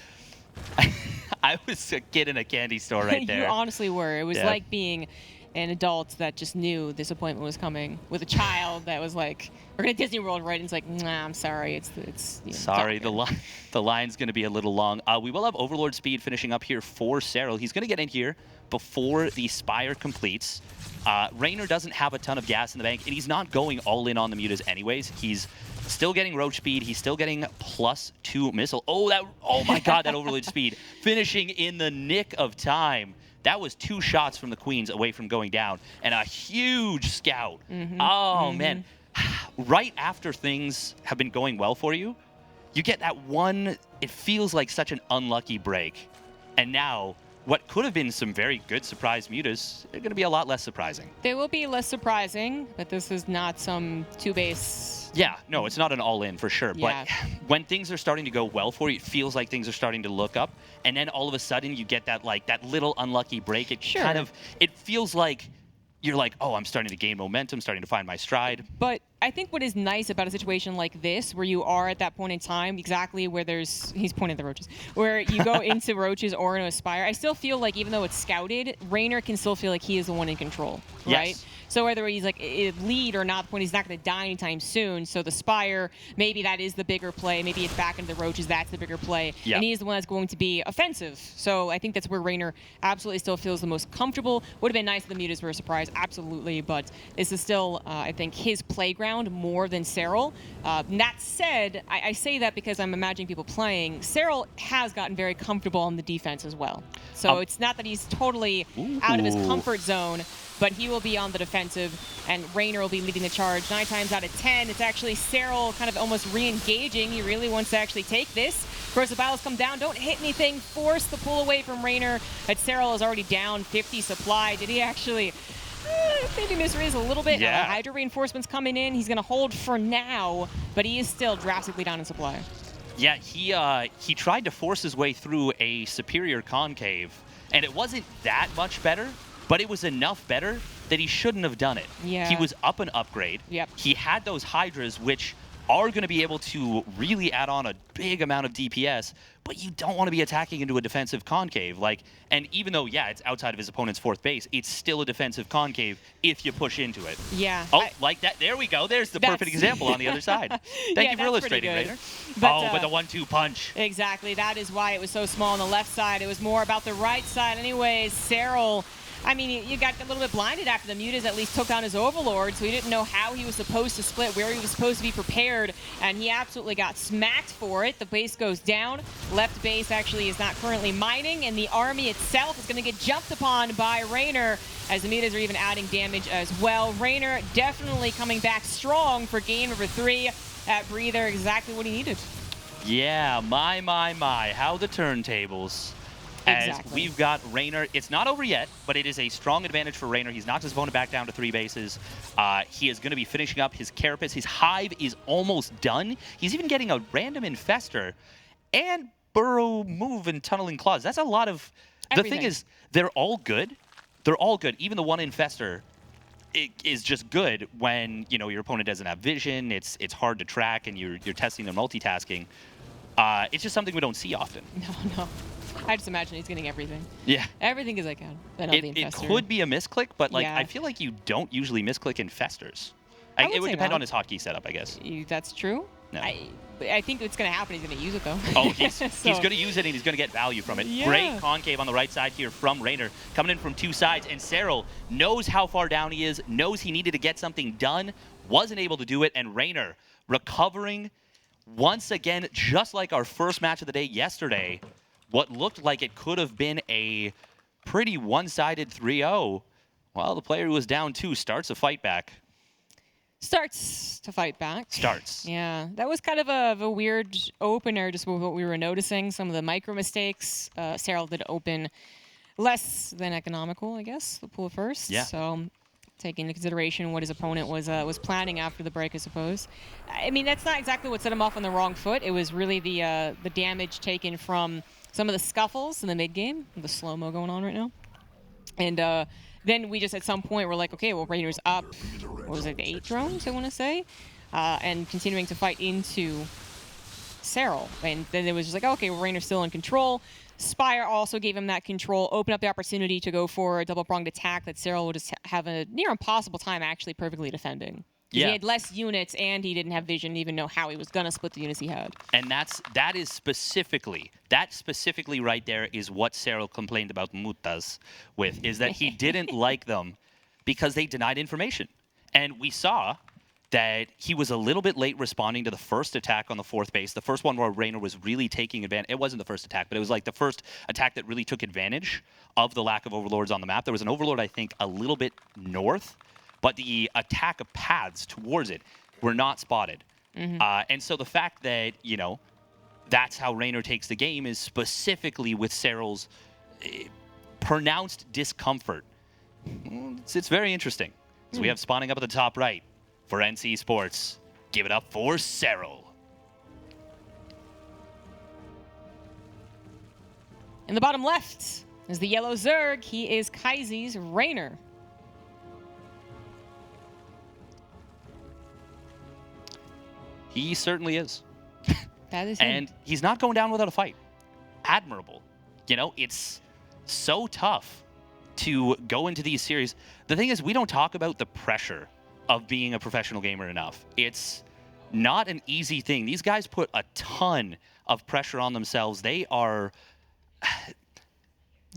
Speaker 1: I was a kid in a candy store right there.
Speaker 2: You honestly were. It was like being an adult that just knew disappointment was coming with a child that was like, we're going to Disney World, right? And it's like, nah, I'm sorry. It's
Speaker 1: sorry, the line's going to be a little long. We will have Overlord speed finishing up here for Serral. He's going to get in here before the Spire completes. Reynor doesn't have a ton of gas in the bank, and he's not going all in on the mutas anyways. He's still getting roach speed. He's still getting +2 missile. Oh my God, that Overlord speed finishing in the nick of time. That was 2 shots from the queens away from going down, and a huge scout. Man. Right after things have been going well for you, you get that one, it feels like such an unlucky break. And now, what could have been some very good surprise mutas, they're going to be a lot less surprising.
Speaker 2: They will be less surprising, but this is not some 2-base.
Speaker 1: Yeah, no, it's not an all-in for sure.
Speaker 2: Yeah.
Speaker 1: But when things are starting to go well for you, it feels like things are starting to look up. And then all of a sudden, you get that that little unlucky break. It it feels like you're like, oh, I'm starting to gain momentum, starting to find my stride.
Speaker 2: But I think what is nice about a situation like this, where you are at that point in time, exactly where he's pointing at the roaches, where you go into roaches or into Aspire, I still feel like even though it's scouted, Reynor can still feel like he is the one in control, right?
Speaker 1: Yes.
Speaker 2: So whether he's like lead or not, the point he's not going to die anytime soon. So the Spire, maybe that is the bigger play. Maybe it's back into the roaches, that's the bigger play.
Speaker 1: Yep.
Speaker 2: And he's the one that's going to be offensive. So I think that's where Reynor absolutely still feels the most comfortable. Would have been nice if the mutas were a surprise, absolutely. But this is still, I think, his playground more than Serral. That said, I say that because I'm imagining people playing. Serral has gotten very comfortable on the defense as well. So it's not that he's totally out of his comfort zone, but he will be on the defensive, and Reynor will be leading the charge. 9 times out of 10, it's actually Serral kind of almost re-engaging. He really wants to actually take this. Of course, the battles come down. Don't hit anything. Force the pull away from Reynor. But Serral is already down 50 supply. Did he actually... maybe misreads a little bit.
Speaker 1: Yeah.
Speaker 2: Hydro reinforcements coming in. He's going to hold for now, but he is still drastically down in supply.
Speaker 1: Yeah, he tried to force his way through a superior concave, and it wasn't that much better, but it was enough better that he shouldn't have done it.
Speaker 2: Yeah.
Speaker 1: He was up an upgrade.
Speaker 2: Yep.
Speaker 1: He had those Hydras, which are going to be able to really add on a big amount of DPS, but you don't want to be attacking into a defensive concave. And even though, yeah, it's outside of his opponent's fourth base, it's still a defensive concave if you push into it.
Speaker 2: Yeah.
Speaker 1: Oh, like that. There we go. There's the perfect example on the other side. Thank you for illustrating, Reynor. With a 1-2 punch.
Speaker 2: Exactly. That is why it was so small on the left side. It was more about the right side. Anyways, Serral, I mean, you got a little bit blinded after the Mutas at least took down his Overlord, so he didn't know how he was supposed to split, where he was supposed to be prepared, and he absolutely got smacked for it. The base goes down. Left base actually is not currently mining, and the army itself is going to get jumped upon by Reynor, as the Mutas are even adding damage as well. Reynor definitely coming back strong for game number 3 at Breather, exactly what he needed.
Speaker 1: Yeah, my. How the turntables. As we've got Reynor, it's not over yet, but it is a strong advantage for Reynor. He's knocked his opponent back down to 3 bases. He is going to be finishing up his Carapace. His Hive is almost done. He's even getting a random Infester and Burrow Move and Tunneling Claws. That's a lot of...
Speaker 2: Everything.
Speaker 1: The thing is, they're all good. They're all good. Even the one Infester is just good when, you know, your opponent doesn't have vision. It's hard to track, and you're testing their multitasking. It's just something we don't see often.
Speaker 2: No. I just imagine he's getting everything.
Speaker 1: Yeah.
Speaker 2: Everything is like
Speaker 1: it could be a misclick, but
Speaker 2: Yeah.
Speaker 1: I feel like you don't usually misclick Infestors.
Speaker 2: I
Speaker 1: It would
Speaker 2: say
Speaker 1: depend
Speaker 2: not.
Speaker 1: on his hotkey setup, I guess.
Speaker 2: That's true.
Speaker 1: No.
Speaker 2: I think what's going to happen, he's going to use it, though.
Speaker 1: Oh, he's
Speaker 2: So-
Speaker 1: going to use it, and he's going to get value from it.
Speaker 2: Yeah.
Speaker 1: Great concave on the right side here from Reynor, coming in from 2 sides, and Serral knows how far down he is, knows he needed to get something done, wasn't able to do it, and Reynor recovering once again, just like our first match of the day yesterday. What looked like it could have been a pretty one-sided 3-0. Well, the player who was down 2 starts a fight back.
Speaker 2: Starts to fight back.
Speaker 1: Starts.
Speaker 2: Yeah, that was kind of a weird opener, just with what we were noticing. Some of the micro mistakes. Serral did open less than economical, I guess, the pool first.
Speaker 1: Yeah.
Speaker 2: So taking into consideration what his opponent was planning after the break, I suppose. I mean, that's not exactly what set him off on the wrong foot. It was really the damage taken from some of the scuffles in the mid game, the slow-mo going on right now. And then we just at some point were like, okay, well, Raynor's up, what was it, 8 drones, I want to say? And continuing to fight into Serral. And then it was just like, okay, well, Raynor's still in control. Spire also gave him that control, opened up the opportunity to go for a double-pronged attack that Serral would just have a near impossible time actually perfectly defending.
Speaker 1: Yeah.
Speaker 2: He had less units, and he didn't have vision to even know how he was going to split the units he had.
Speaker 1: And that specifically right there is what Serral complained about Mutas with, is that he didn't like them because they denied information. And we saw that he was a little bit late responding to the first attack on the 4th base, the first one where Reynor was really taking advantage. It wasn't the first attack, but it was like the first attack that really took advantage of the lack of overlords on the map. There was an overlord, I think, a little bit north, but the attack of paths towards it were not spotted. And so the fact that, you know, that's how Reynor takes the game is specifically with Serral's pronounced discomfort. It's very interesting. So we have spawning up at the top right for NC Sports. Give it up for Serral.
Speaker 2: In the bottom left is the yellow Zerg. He is Kaiser's Reynor.
Speaker 1: He certainly is.
Speaker 2: That is him.
Speaker 1: And he's not going down without a fight. Admirable. You know, it's so tough to go into these series. The thing is, we don't talk about the pressure of being a professional gamer enough. It's not an easy thing. These guys put a ton of pressure on themselves. They are,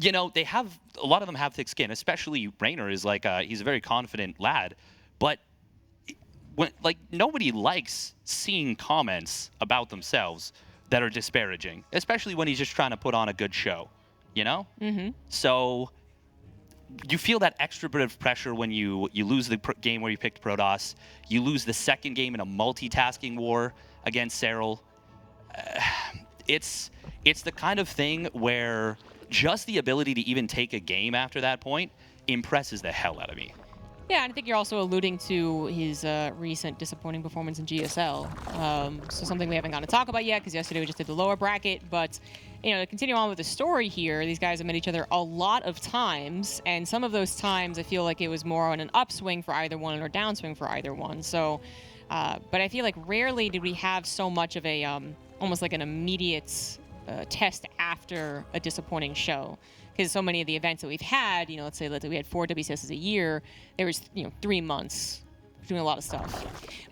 Speaker 1: you know, they have, a lot of them have thick skin, especially Reynor is like, he's a very confident lad, but when, like, nobody likes seeing comments about themselves that are disparaging, especially when he's just trying to put on a good show, you know? So you feel that extra bit of pressure when you lose the game where you picked Protoss. You lose the second game in a multitasking war against Serral. It's the kind of thing where just the ability to even take a game after that point impresses the hell out of me.
Speaker 2: Yeah, and I think you're also alluding to his recent disappointing performance in GSL. So something we haven't gotten to talk about yet, because yesterday we just did the lower bracket. But, to continue on with the story here, these guys have met each other a lot of times, and some of those times I feel like it was more on an upswing for either one or downswing for either one. So, but I feel like rarely did we have so much of a, almost like an immediate test after a disappointing show. Because so many of the events that we've had, let's say that we had 4 WCSs a year, there was, 3 months doing a lot of stuff.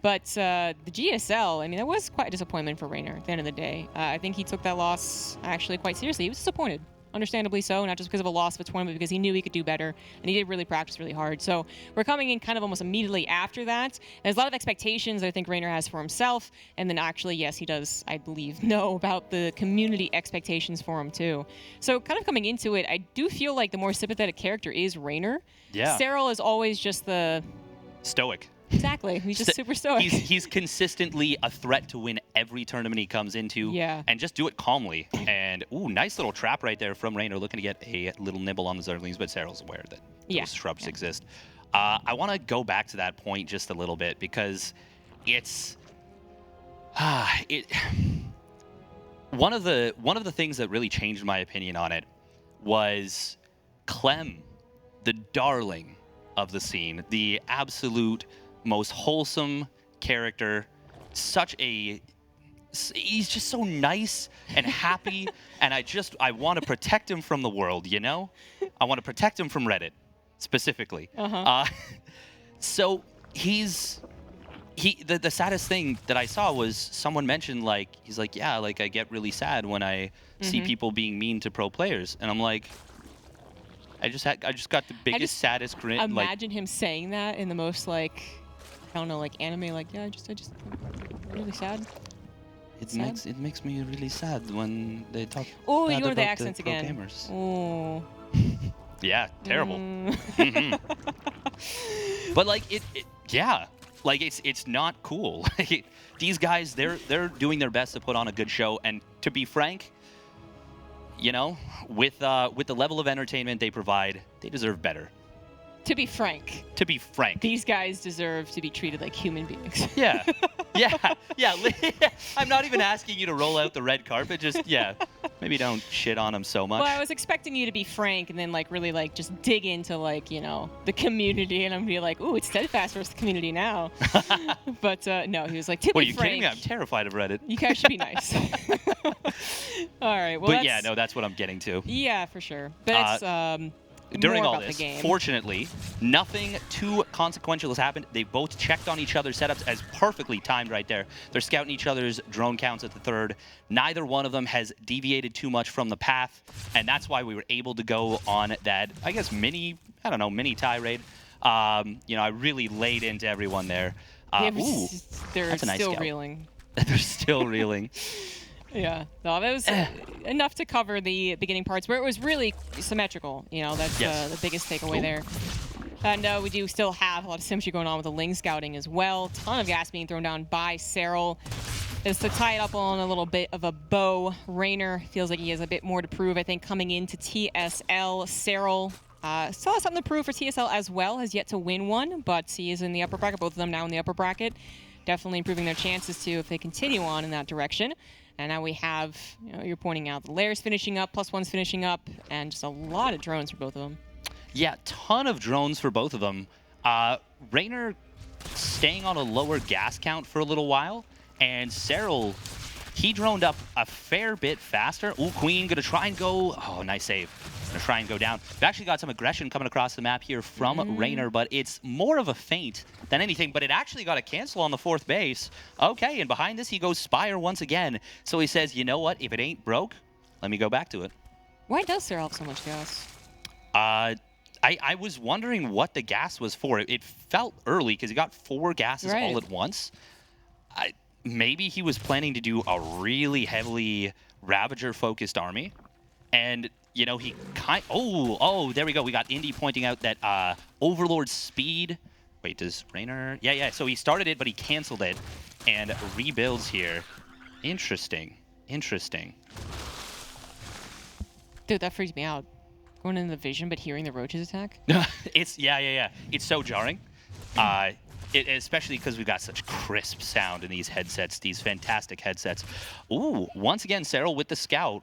Speaker 2: But the GSL, I mean, that was quite a disappointment for Reynor at the end of the day. I think he took that loss actually quite seriously. He was disappointed, understandably so, not just because of a loss of a tournament, but because he knew he could do better, and he did really practice really hard. So we're coming in kind of almost immediately after that. There's a lot of expectations that I think Reynor has for himself, and then actually, yes, he does, I believe, know about the community expectations for him too. So kind of coming into it, I do feel like the more sympathetic character is Reynor.
Speaker 1: Yeah.
Speaker 2: Serral is always just the...
Speaker 1: Stoic.
Speaker 2: Exactly. He's just super stoic.
Speaker 1: He's consistently a threat to win every tournament he comes into.
Speaker 2: Yeah.
Speaker 1: And just do it calmly. And, ooh, nice little trap right there from Reynor, looking to get a little nibble on the Zerglings, but Serral's aware that those shrubs exist. I want to go back to that point just a little bit, because it's... one of the things that really changed my opinion on it was Clem, the darling of the scene, the absolute most wholesome character, he's just so nice and happy, and I want to protect him from the world, I want to protect him from Reddit, specifically. So the saddest thing that I saw was someone mentioned, he's like, yeah, I get really sad when I see people being mean to pro players, and I'm like, I just got the biggest, saddest grin.
Speaker 2: Imagine him saying that in the most I don't know, anime, yeah, I just really sad.
Speaker 1: It makes me really sad when they talk.
Speaker 2: Oh,
Speaker 1: bad
Speaker 2: you go to the
Speaker 1: about
Speaker 2: accents
Speaker 1: pro
Speaker 2: again.
Speaker 1: Gamers.
Speaker 2: Oh.
Speaker 1: Yeah, terrible. But it's not cool. These guys, they're doing their best to put on a good show, and to be frank, with the level of entertainment they provide, they deserve better.
Speaker 2: To be frank. These guys deserve to be treated like human beings.
Speaker 1: Yeah. I'm not even asking you to roll out the red carpet. Just, maybe don't shit on them so much.
Speaker 2: Well, I was expecting you to be frank and then, really, just dig into, the community. And I'm going to be like, ooh, it's steadfast versus the community now. But, no, he was like, to be frank.
Speaker 1: What, are you kidding me? I'm terrified of Reddit.
Speaker 2: You guys should be nice. All right. Well,
Speaker 1: but that's what I'm getting to.
Speaker 2: Yeah, for sure. But it's...
Speaker 1: During
Speaker 2: all
Speaker 1: this, fortunately, nothing too consequential has happened. They both checked on each other's setups as perfectly timed right there. They're scouting each other's drone counts at the third. Neither one of them has deviated too much from the path, and that's why we were able to go on that, I guess, mini tirade. I really laid into everyone there.
Speaker 2: They're
Speaker 1: nice
Speaker 2: still
Speaker 1: scout.
Speaker 2: reeling.
Speaker 1: They're still reeling.
Speaker 2: Yeah, no, that was enough to cover the beginning parts where it was really symmetrical. That's the biggest takeaway there. And we do still have a lot of symmetry going on with the Ling scouting as well. Ton of gas being thrown down by Serral. Just to tie it up on a little bit of a bow, Reynor feels like he has a bit more to prove, I think, coming into TSL. Serral still has something to prove for TSL as well, has yet to win one, but he is in the upper bracket, both of them now in the upper bracket. Definitely improving their chances, too, if they continue on in that direction. And now we have, you're pointing out the layers finishing up, +1's finishing up, and just a lot of drones for both of them.
Speaker 1: Yeah, ton of drones for both of them. Reynor staying on a lower gas count for a little while, and Serral, he droned up a fair bit faster. Ooh, Queen gonna try and go. Oh, nice save. Gonna try and go down. We've actually got some aggression coming across the map here from Reynor, but it's more of a feint than anything. But it actually got a cancel on the 4th base. Okay, and behind this he goes Spire once again. So he says, you know what? If it ain't broke, let me go back to it.
Speaker 2: Why does Serral have so much gas?
Speaker 1: I was wondering what the gas was for. It felt early because he got 4 gases all at once. Maybe he was planning to do a really heavily Ravager-focused army. And, he there we go. We got Indy pointing out that Overlord speed. Wait, does Reynor? Yeah. So he started it, but he canceled it and rebuilds here. Interesting.
Speaker 2: Dude, that freaks me out. Going into the vision, but hearing the roaches attack?
Speaker 1: It's It's so jarring. Especially because we've got such crisp sound in these headsets, these fantastic headsets. Ooh, once again, Serral with the scout.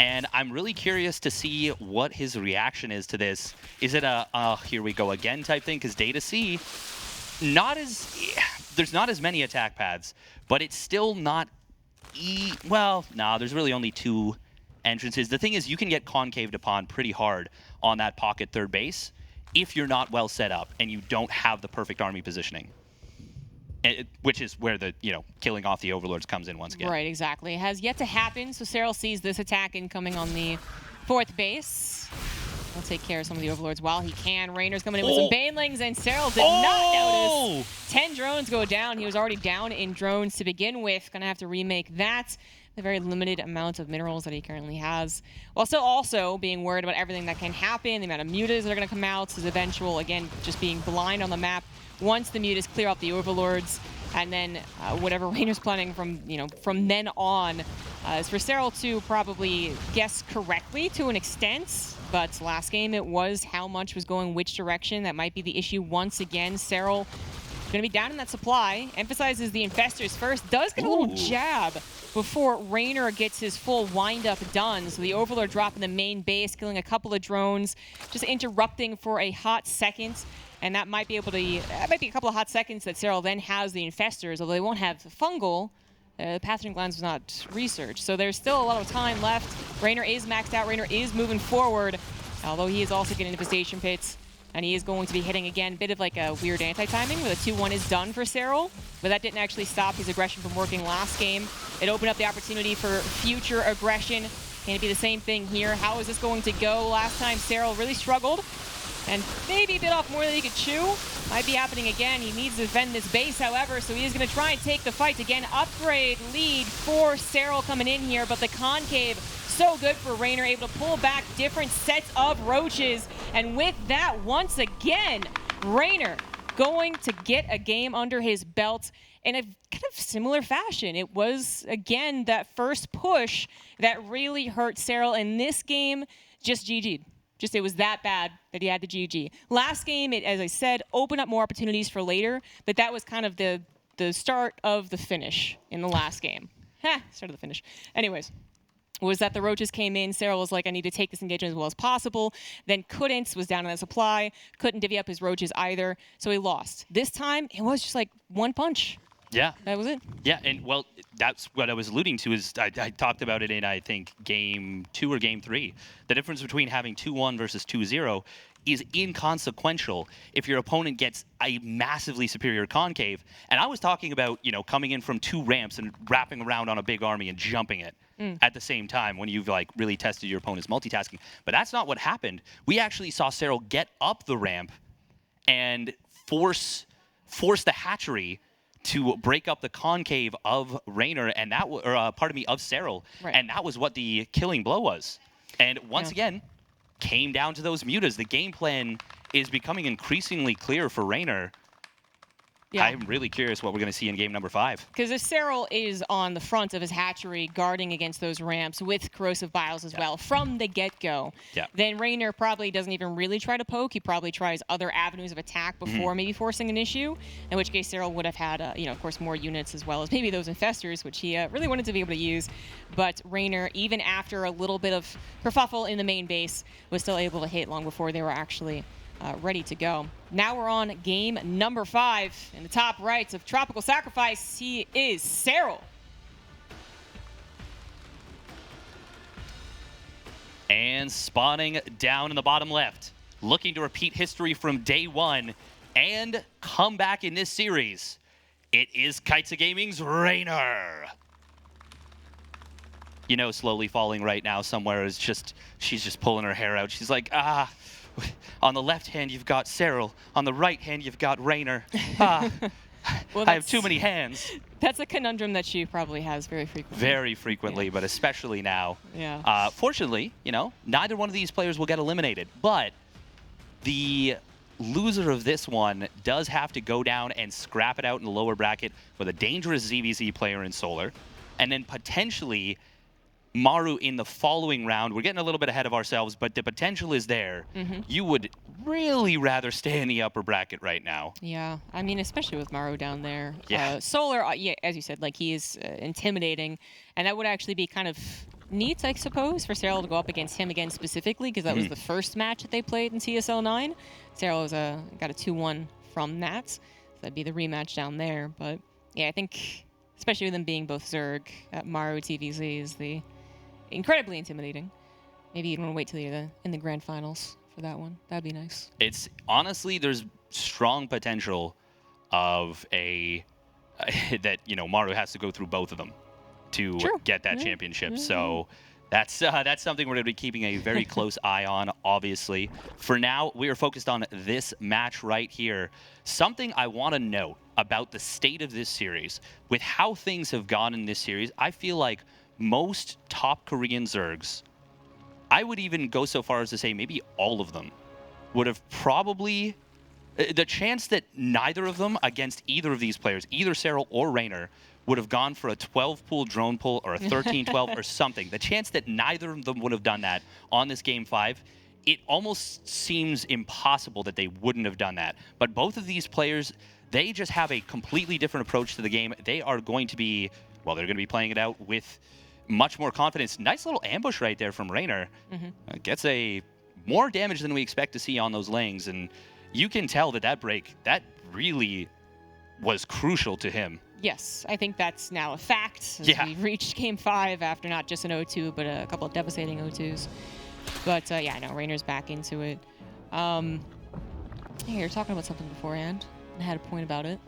Speaker 1: And I'm really curious to see what his reaction is to this. Is it a, here we go again type thing? Because Data C, there's not as many attack paths, but it's still not, there's really only 2 entrances. The thing is, you can get concaved upon pretty hard on that pocket third base if you're not well set up and you don't have the perfect army positioning. Which is where the, killing off the overlords comes in once again.
Speaker 2: Right, exactly. It has yet to happen, so Serral sees this attack incoming on the 4th base. He'll take care of some of the overlords while he can. Raynor's coming in with some banelings, and Serral did not notice. 10 drones go down. He was already down in drones to begin with. Gonna have to remake that. The very limited amount of minerals that he currently has. While still also being worried about everything that can happen, the amount of mutas that are gonna come out, his eventual, again, just being blind on the map. Once the mutas clear out the overlords, and then whatever Raynor's planning from then on is for Serral to probably guess correctly to an extent. But last game it was how much was going which direction. That might be the issue once again. Serral going to be down in that supply. Emphasizes the infestors first. Does get a little jab before Reynor gets his full wind-up done. So the Overlord dropping the main base, killing a couple of drones, just interrupting for a hot second. And that might be able to, that might be a couple of hot seconds that Serral then has the infestors, although they won't have fungal. The pathogen glands was not researched. So there's still a lot of time left. Reynor is maxed out. Reynor is moving forward, although he is also getting infestation pits. And he is going to be hitting again, bit of like a weird anti-timing where the 2-1 is done for Serral, but that didn't actually stop his aggression from working last game. It opened up the opportunity for future aggression. Can it be the same thing here? How is this going to go? Last time Serral really struggled and maybe bit off more than he could chew. Might be happening again. He needs to defend this base, however, so he is going to try and take the fight again. Upgrade lead for Serral coming in here, but the concave so good for Reynor, able to pull back different sets of roaches. And with that, once again, Reynor going to get a game under his belt in a kind of similar fashion. It was, again, that first push that really hurt Serral. In this game, just GG'd. Just it was that bad that he had to GG. Last game, it, as I said, opened up more opportunities for later, but that was kind of the start of the finish in the last game. Start of the finish. Anyways. Was that the roaches came in. Serral was like, I need to take this engagement as well as possible. Then couldn't, was down in the supply. Couldn't divvy up his roaches either, so he lost. This time, it was just like one punch.
Speaker 1: Yeah.
Speaker 2: That was it.
Speaker 1: Yeah, and well, that's what I was alluding to is I talked about it in, I think, Game 2 or Game 3. The difference between having 2-1 versus 2-0 is inconsequential if your opponent gets a massively superior concave. And I was talking about, coming in from 2 ramps and wrapping around on a big army and jumping it at the same time when you've like really tested your opponent's multitasking. But that's not what happened. We actually saw Serral get up the ramp and force the hatchery to break up the concave of Reynor, and that of Serral,
Speaker 2: right.
Speaker 1: And that was what the killing blow was. And once again, came down to those mutas. The game plan is becoming increasingly clear for Reynor. Yeah. I'm really curious what we're going to see in game number 5.
Speaker 2: Because if Serral is on the front of his hatchery guarding against those ramps with corrosive biles as well from the get-go, then Reynor probably doesn't even really try to poke. He probably tries other avenues of attack before maybe forcing an issue, in which case Serral would have had, of course, more units as well as maybe those infestors, which he really wanted to be able to use. But Reynor, even after a little bit of kerfuffle in the main base, was still able to hit long before they were actually ready to go. Now we're on game number 5. In the top right of Tropical Sacrifice, he is Serral.
Speaker 1: And spawning down in the bottom left, looking to repeat history from day 1 and come back in this series. It is Kaitza Gaming's Reynor. Slowly falling right now somewhere is she's just pulling her hair out. She's like, on the left hand, you've got Serral. On the right hand, you've got Reynor. Well, I have too many hands.
Speaker 2: That's a conundrum that she probably has very frequently.
Speaker 1: Very frequently, but especially now.
Speaker 2: Yeah.
Speaker 1: Fortunately, neither one of these players will get eliminated. But the loser of this one does have to go down and scrap it out in the lower bracket with a dangerous ZVZ player in Solar. And then potentially Maru in the following round, we're getting a little bit ahead of ourselves, but the potential is there. You would really rather stay in the upper bracket right now.
Speaker 2: Yeah, I mean, especially with Maru down there.
Speaker 1: Yeah.
Speaker 2: Solar, yeah, as you said, like he is intimidating, and that would actually be kind of neat, I suppose, for Serral to go up against him again specifically, because that was the first match that they played in CSL 9. Serral was got a 2-1 from that, so that'd be the rematch down there. But yeah, I think, especially with them being both Zerg, Maru TVZ is the incredibly intimidating. Maybe you'd want to wait till you're in the grand finals for that one. That'd be nice.
Speaker 1: It's honestly, there's strong potential of that Maru has to go through both of them to get that championship. So that's something we're going to be keeping a very close eye on, obviously. For now, we are focused on this match right here. Something I want to note about the state of this series, with how things have gone in this series, I feel like most top Korean Zergs, I would even go so far as to say maybe all of them, would have probably... The chance that neither of them against either of these players, either Serral or Reynor, would have gone for a 12-pool drone pull or a 13-12 or something, the chance that neither of them would have done that on this Game 5, it almost seems impossible that they wouldn't have done that. But both of these players, they just have a completely different approach to the game. They are going to be, well, they're going to be playing it out with much more confidence. Nice little ambush right there from Reynor. Gets a more damage than we expect to see on those lanes, and you can tell that break, that really was crucial to him.
Speaker 2: Yes, I think that's now a fact. As we've reached Game 5 after not just an 0-2, but a couple of devastating 0-2s. But yeah, no, Raynor's back into it. Hey, you were talking about something beforehand. I had a point about it.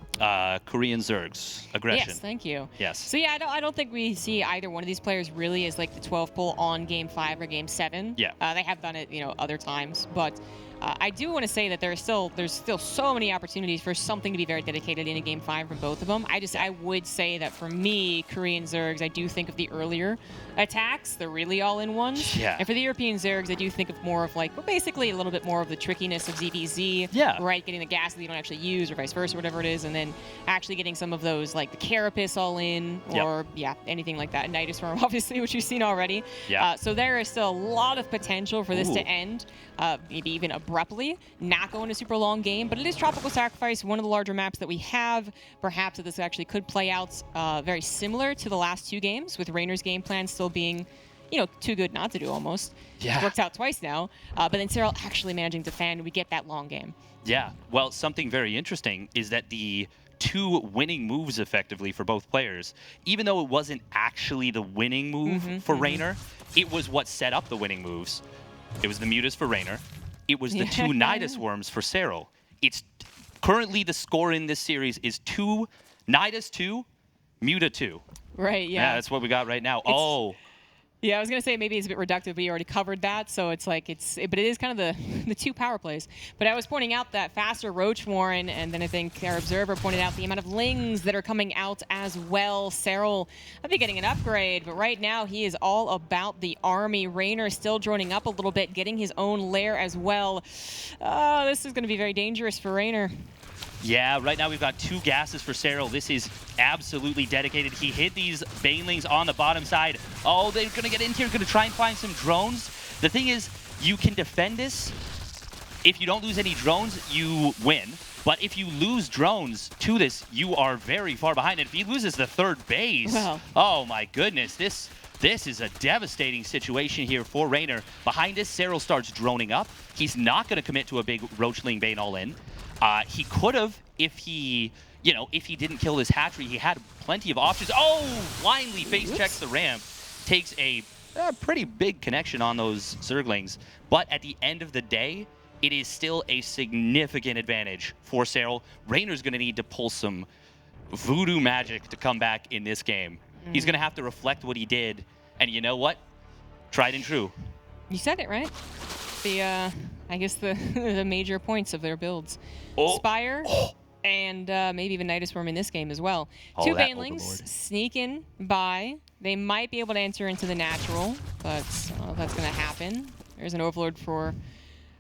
Speaker 1: Korean Zergs, aggression.
Speaker 2: Yes, thank you.
Speaker 1: Yes.
Speaker 2: So yeah, I don't think we see either one of these players really as like the 12 pull on Game 5 or Game 7.
Speaker 1: Yeah.
Speaker 2: They have done it, other times, but I do want to say that there's still so many opportunities for something to be very dedicated in a Game 5 from both of them. I would say that for me, Korean Zergs, I do think of the earlier attacks, the really all-in ones.
Speaker 1: Yeah.
Speaker 2: And for the European Zergs, I do think of more of like, well, basically a little bit more of the trickiness of ZVZ.
Speaker 1: Yeah.
Speaker 2: Right, getting the gas that you don't actually use, or vice versa, whatever it is, and then actually getting some of those like the Carapace all in, or anything like that. Nidus Worm, obviously, which you've seen already.
Speaker 1: Yeah.
Speaker 2: So there is still a lot of potential for this to end, maybe even abruptly, not go in a super long game. But it is Tropical Sacrifice, one of the larger maps that we have. Perhaps that this actually could play out very similar to the last 2 games, with Raynor's game plan still being, too good not to do almost.
Speaker 1: Yeah.
Speaker 2: It's worked out twice now. But then Serral actually managing to fan, we get that long game.
Speaker 1: Yeah. Well, something very interesting is that the 2 winning moves effectively for both players, even though it wasn't actually the winning move for Reynor, it was what set up the winning moves. It was the Mutas for Reynor. It was the 2 Nidus Worms for Serral. It's currently the score in this series is 2 Nidus 2, Muta 2.
Speaker 2: Right, yeah.
Speaker 1: That's what we got right now.
Speaker 2: Yeah, I was going to say maybe it's a bit reductive, but you already covered that, so it's like but it is kind of the 2 power plays. But I was pointing out that faster Roach Warren, and then I think our observer pointed out the amount of Lings that are coming out as well. Serral, I'd be getting an upgrade, but right now he is all about the army. Reynor still droning up a little bit, getting his own lair as well. This is going to be very dangerous for Reynor.
Speaker 1: Yeah, right now we've got 2 gases for Serral. This is absolutely dedicated. He hit these Banelings on the bottom side. Oh, they're going to get in here, going to try and find some drones. The thing is, you can defend this. If you don't lose any drones, you win. But if you lose drones to this, you are very far behind. And if he loses the 3rd base, oh my goodness, this is a devastating situation here for Reynor. Behind this, Serral starts droning up. He's not going to commit to a big Roachling Bane all-in. He could have if he didn't kill this hatchery. He had plenty of options. Oh, blindly face checks the ramp. Takes a pretty big connection on those Zerglings. But at the end of the day, it is still a significant advantage for Serral. Raynor's going to need to pull some voodoo magic to come back in this game. He's going to have to reflect what he did. And you know what? Tried and true.
Speaker 2: You said it, right? I guess the major points of their builds. Spire and maybe even Nidus Worm in this game as well. 2 Banelings sneak in by. They might be able to enter into the natural, but I don't know if that's going to happen. There's an Overlord for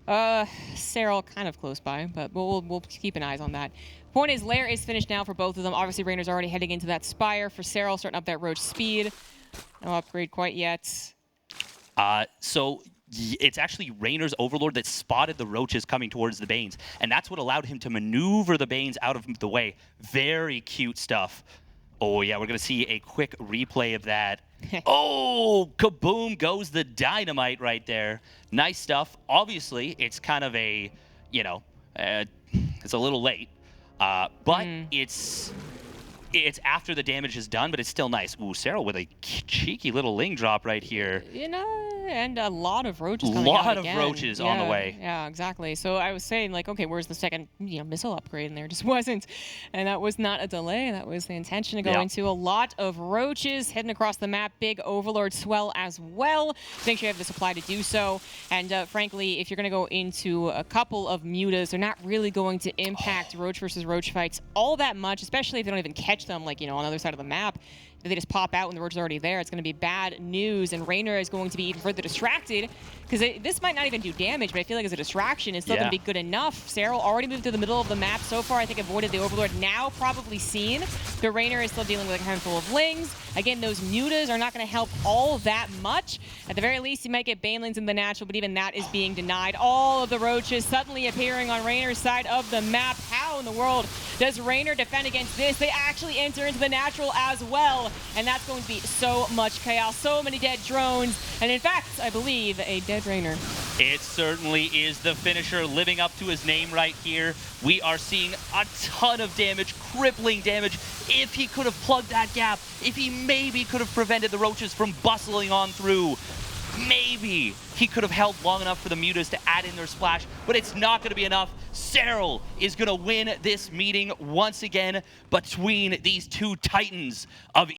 Speaker 2: Serral kind of close by, but we'll keep an eye on that. Point is, Lair is finished now for both of them. Obviously, Raynor's already heading into that Spire. For Serral, starting up that Roach speed. No upgrade quite yet.
Speaker 1: So it's actually Raynor's Overlord that spotted the roaches coming towards the Banes, and that's what allowed him to maneuver the Banes out of the way. Very cute stuff. Oh, yeah, we're going to see a quick replay of that. Oh, kaboom goes the dynamite right there. Nice stuff. Obviously, it's kind of a, you know, it's a little late, but it's after the damage is done, but it's still nice. Ooh, Serral with a cheeky little Ling drop right here.
Speaker 2: You know, and a lot of roaches coming out again.
Speaker 1: Roaches on the way.
Speaker 2: Yeah, exactly. So I was saying, like, okay, where's the second, missile upgrade? And there just wasn't. And that was not a delay. That was the intention to go into a lot of roaches heading across the map. Big Overlord swell as well. So make sure you have the supply to do so. And frankly, if you're going to go into a couple of mutas, they're not really going to impact roach versus roach fights all that much, especially if they don't even catch them, like, on the other side of the map. If they just pop out when the roach is already there, it's going to be bad news, and Reynor is going to be even further distracted, because this might not even do damage, but I feel like as a distraction, it's still going to be good enough. Serral already moved to the middle of the map so far. I think avoided the Overlord, now probably seen. The Reynor is still dealing with a handful of Lings. Again, those mutas are not going to help all that much. At the very least, you might get Banelings in the natural, but even that is being denied. All of the roaches suddenly appearing on Raynor's side of the map. How in the world does Reynor defend against this? They actually enter into the natural as well, and that's going to be so much chaos, so many dead drones, and in fact, I believe a dead Reynor.
Speaker 1: It certainly is the finisher, living up to his name right here. We are seeing a ton of damage, crippling damage. If he could have plugged that gap, if he maybe could have prevented the roaches from bustling on through, maybe he could have held long enough for the mutas to add in their splash, but it's not going to be enough. Serral is going to win this meeting once again between these two titans of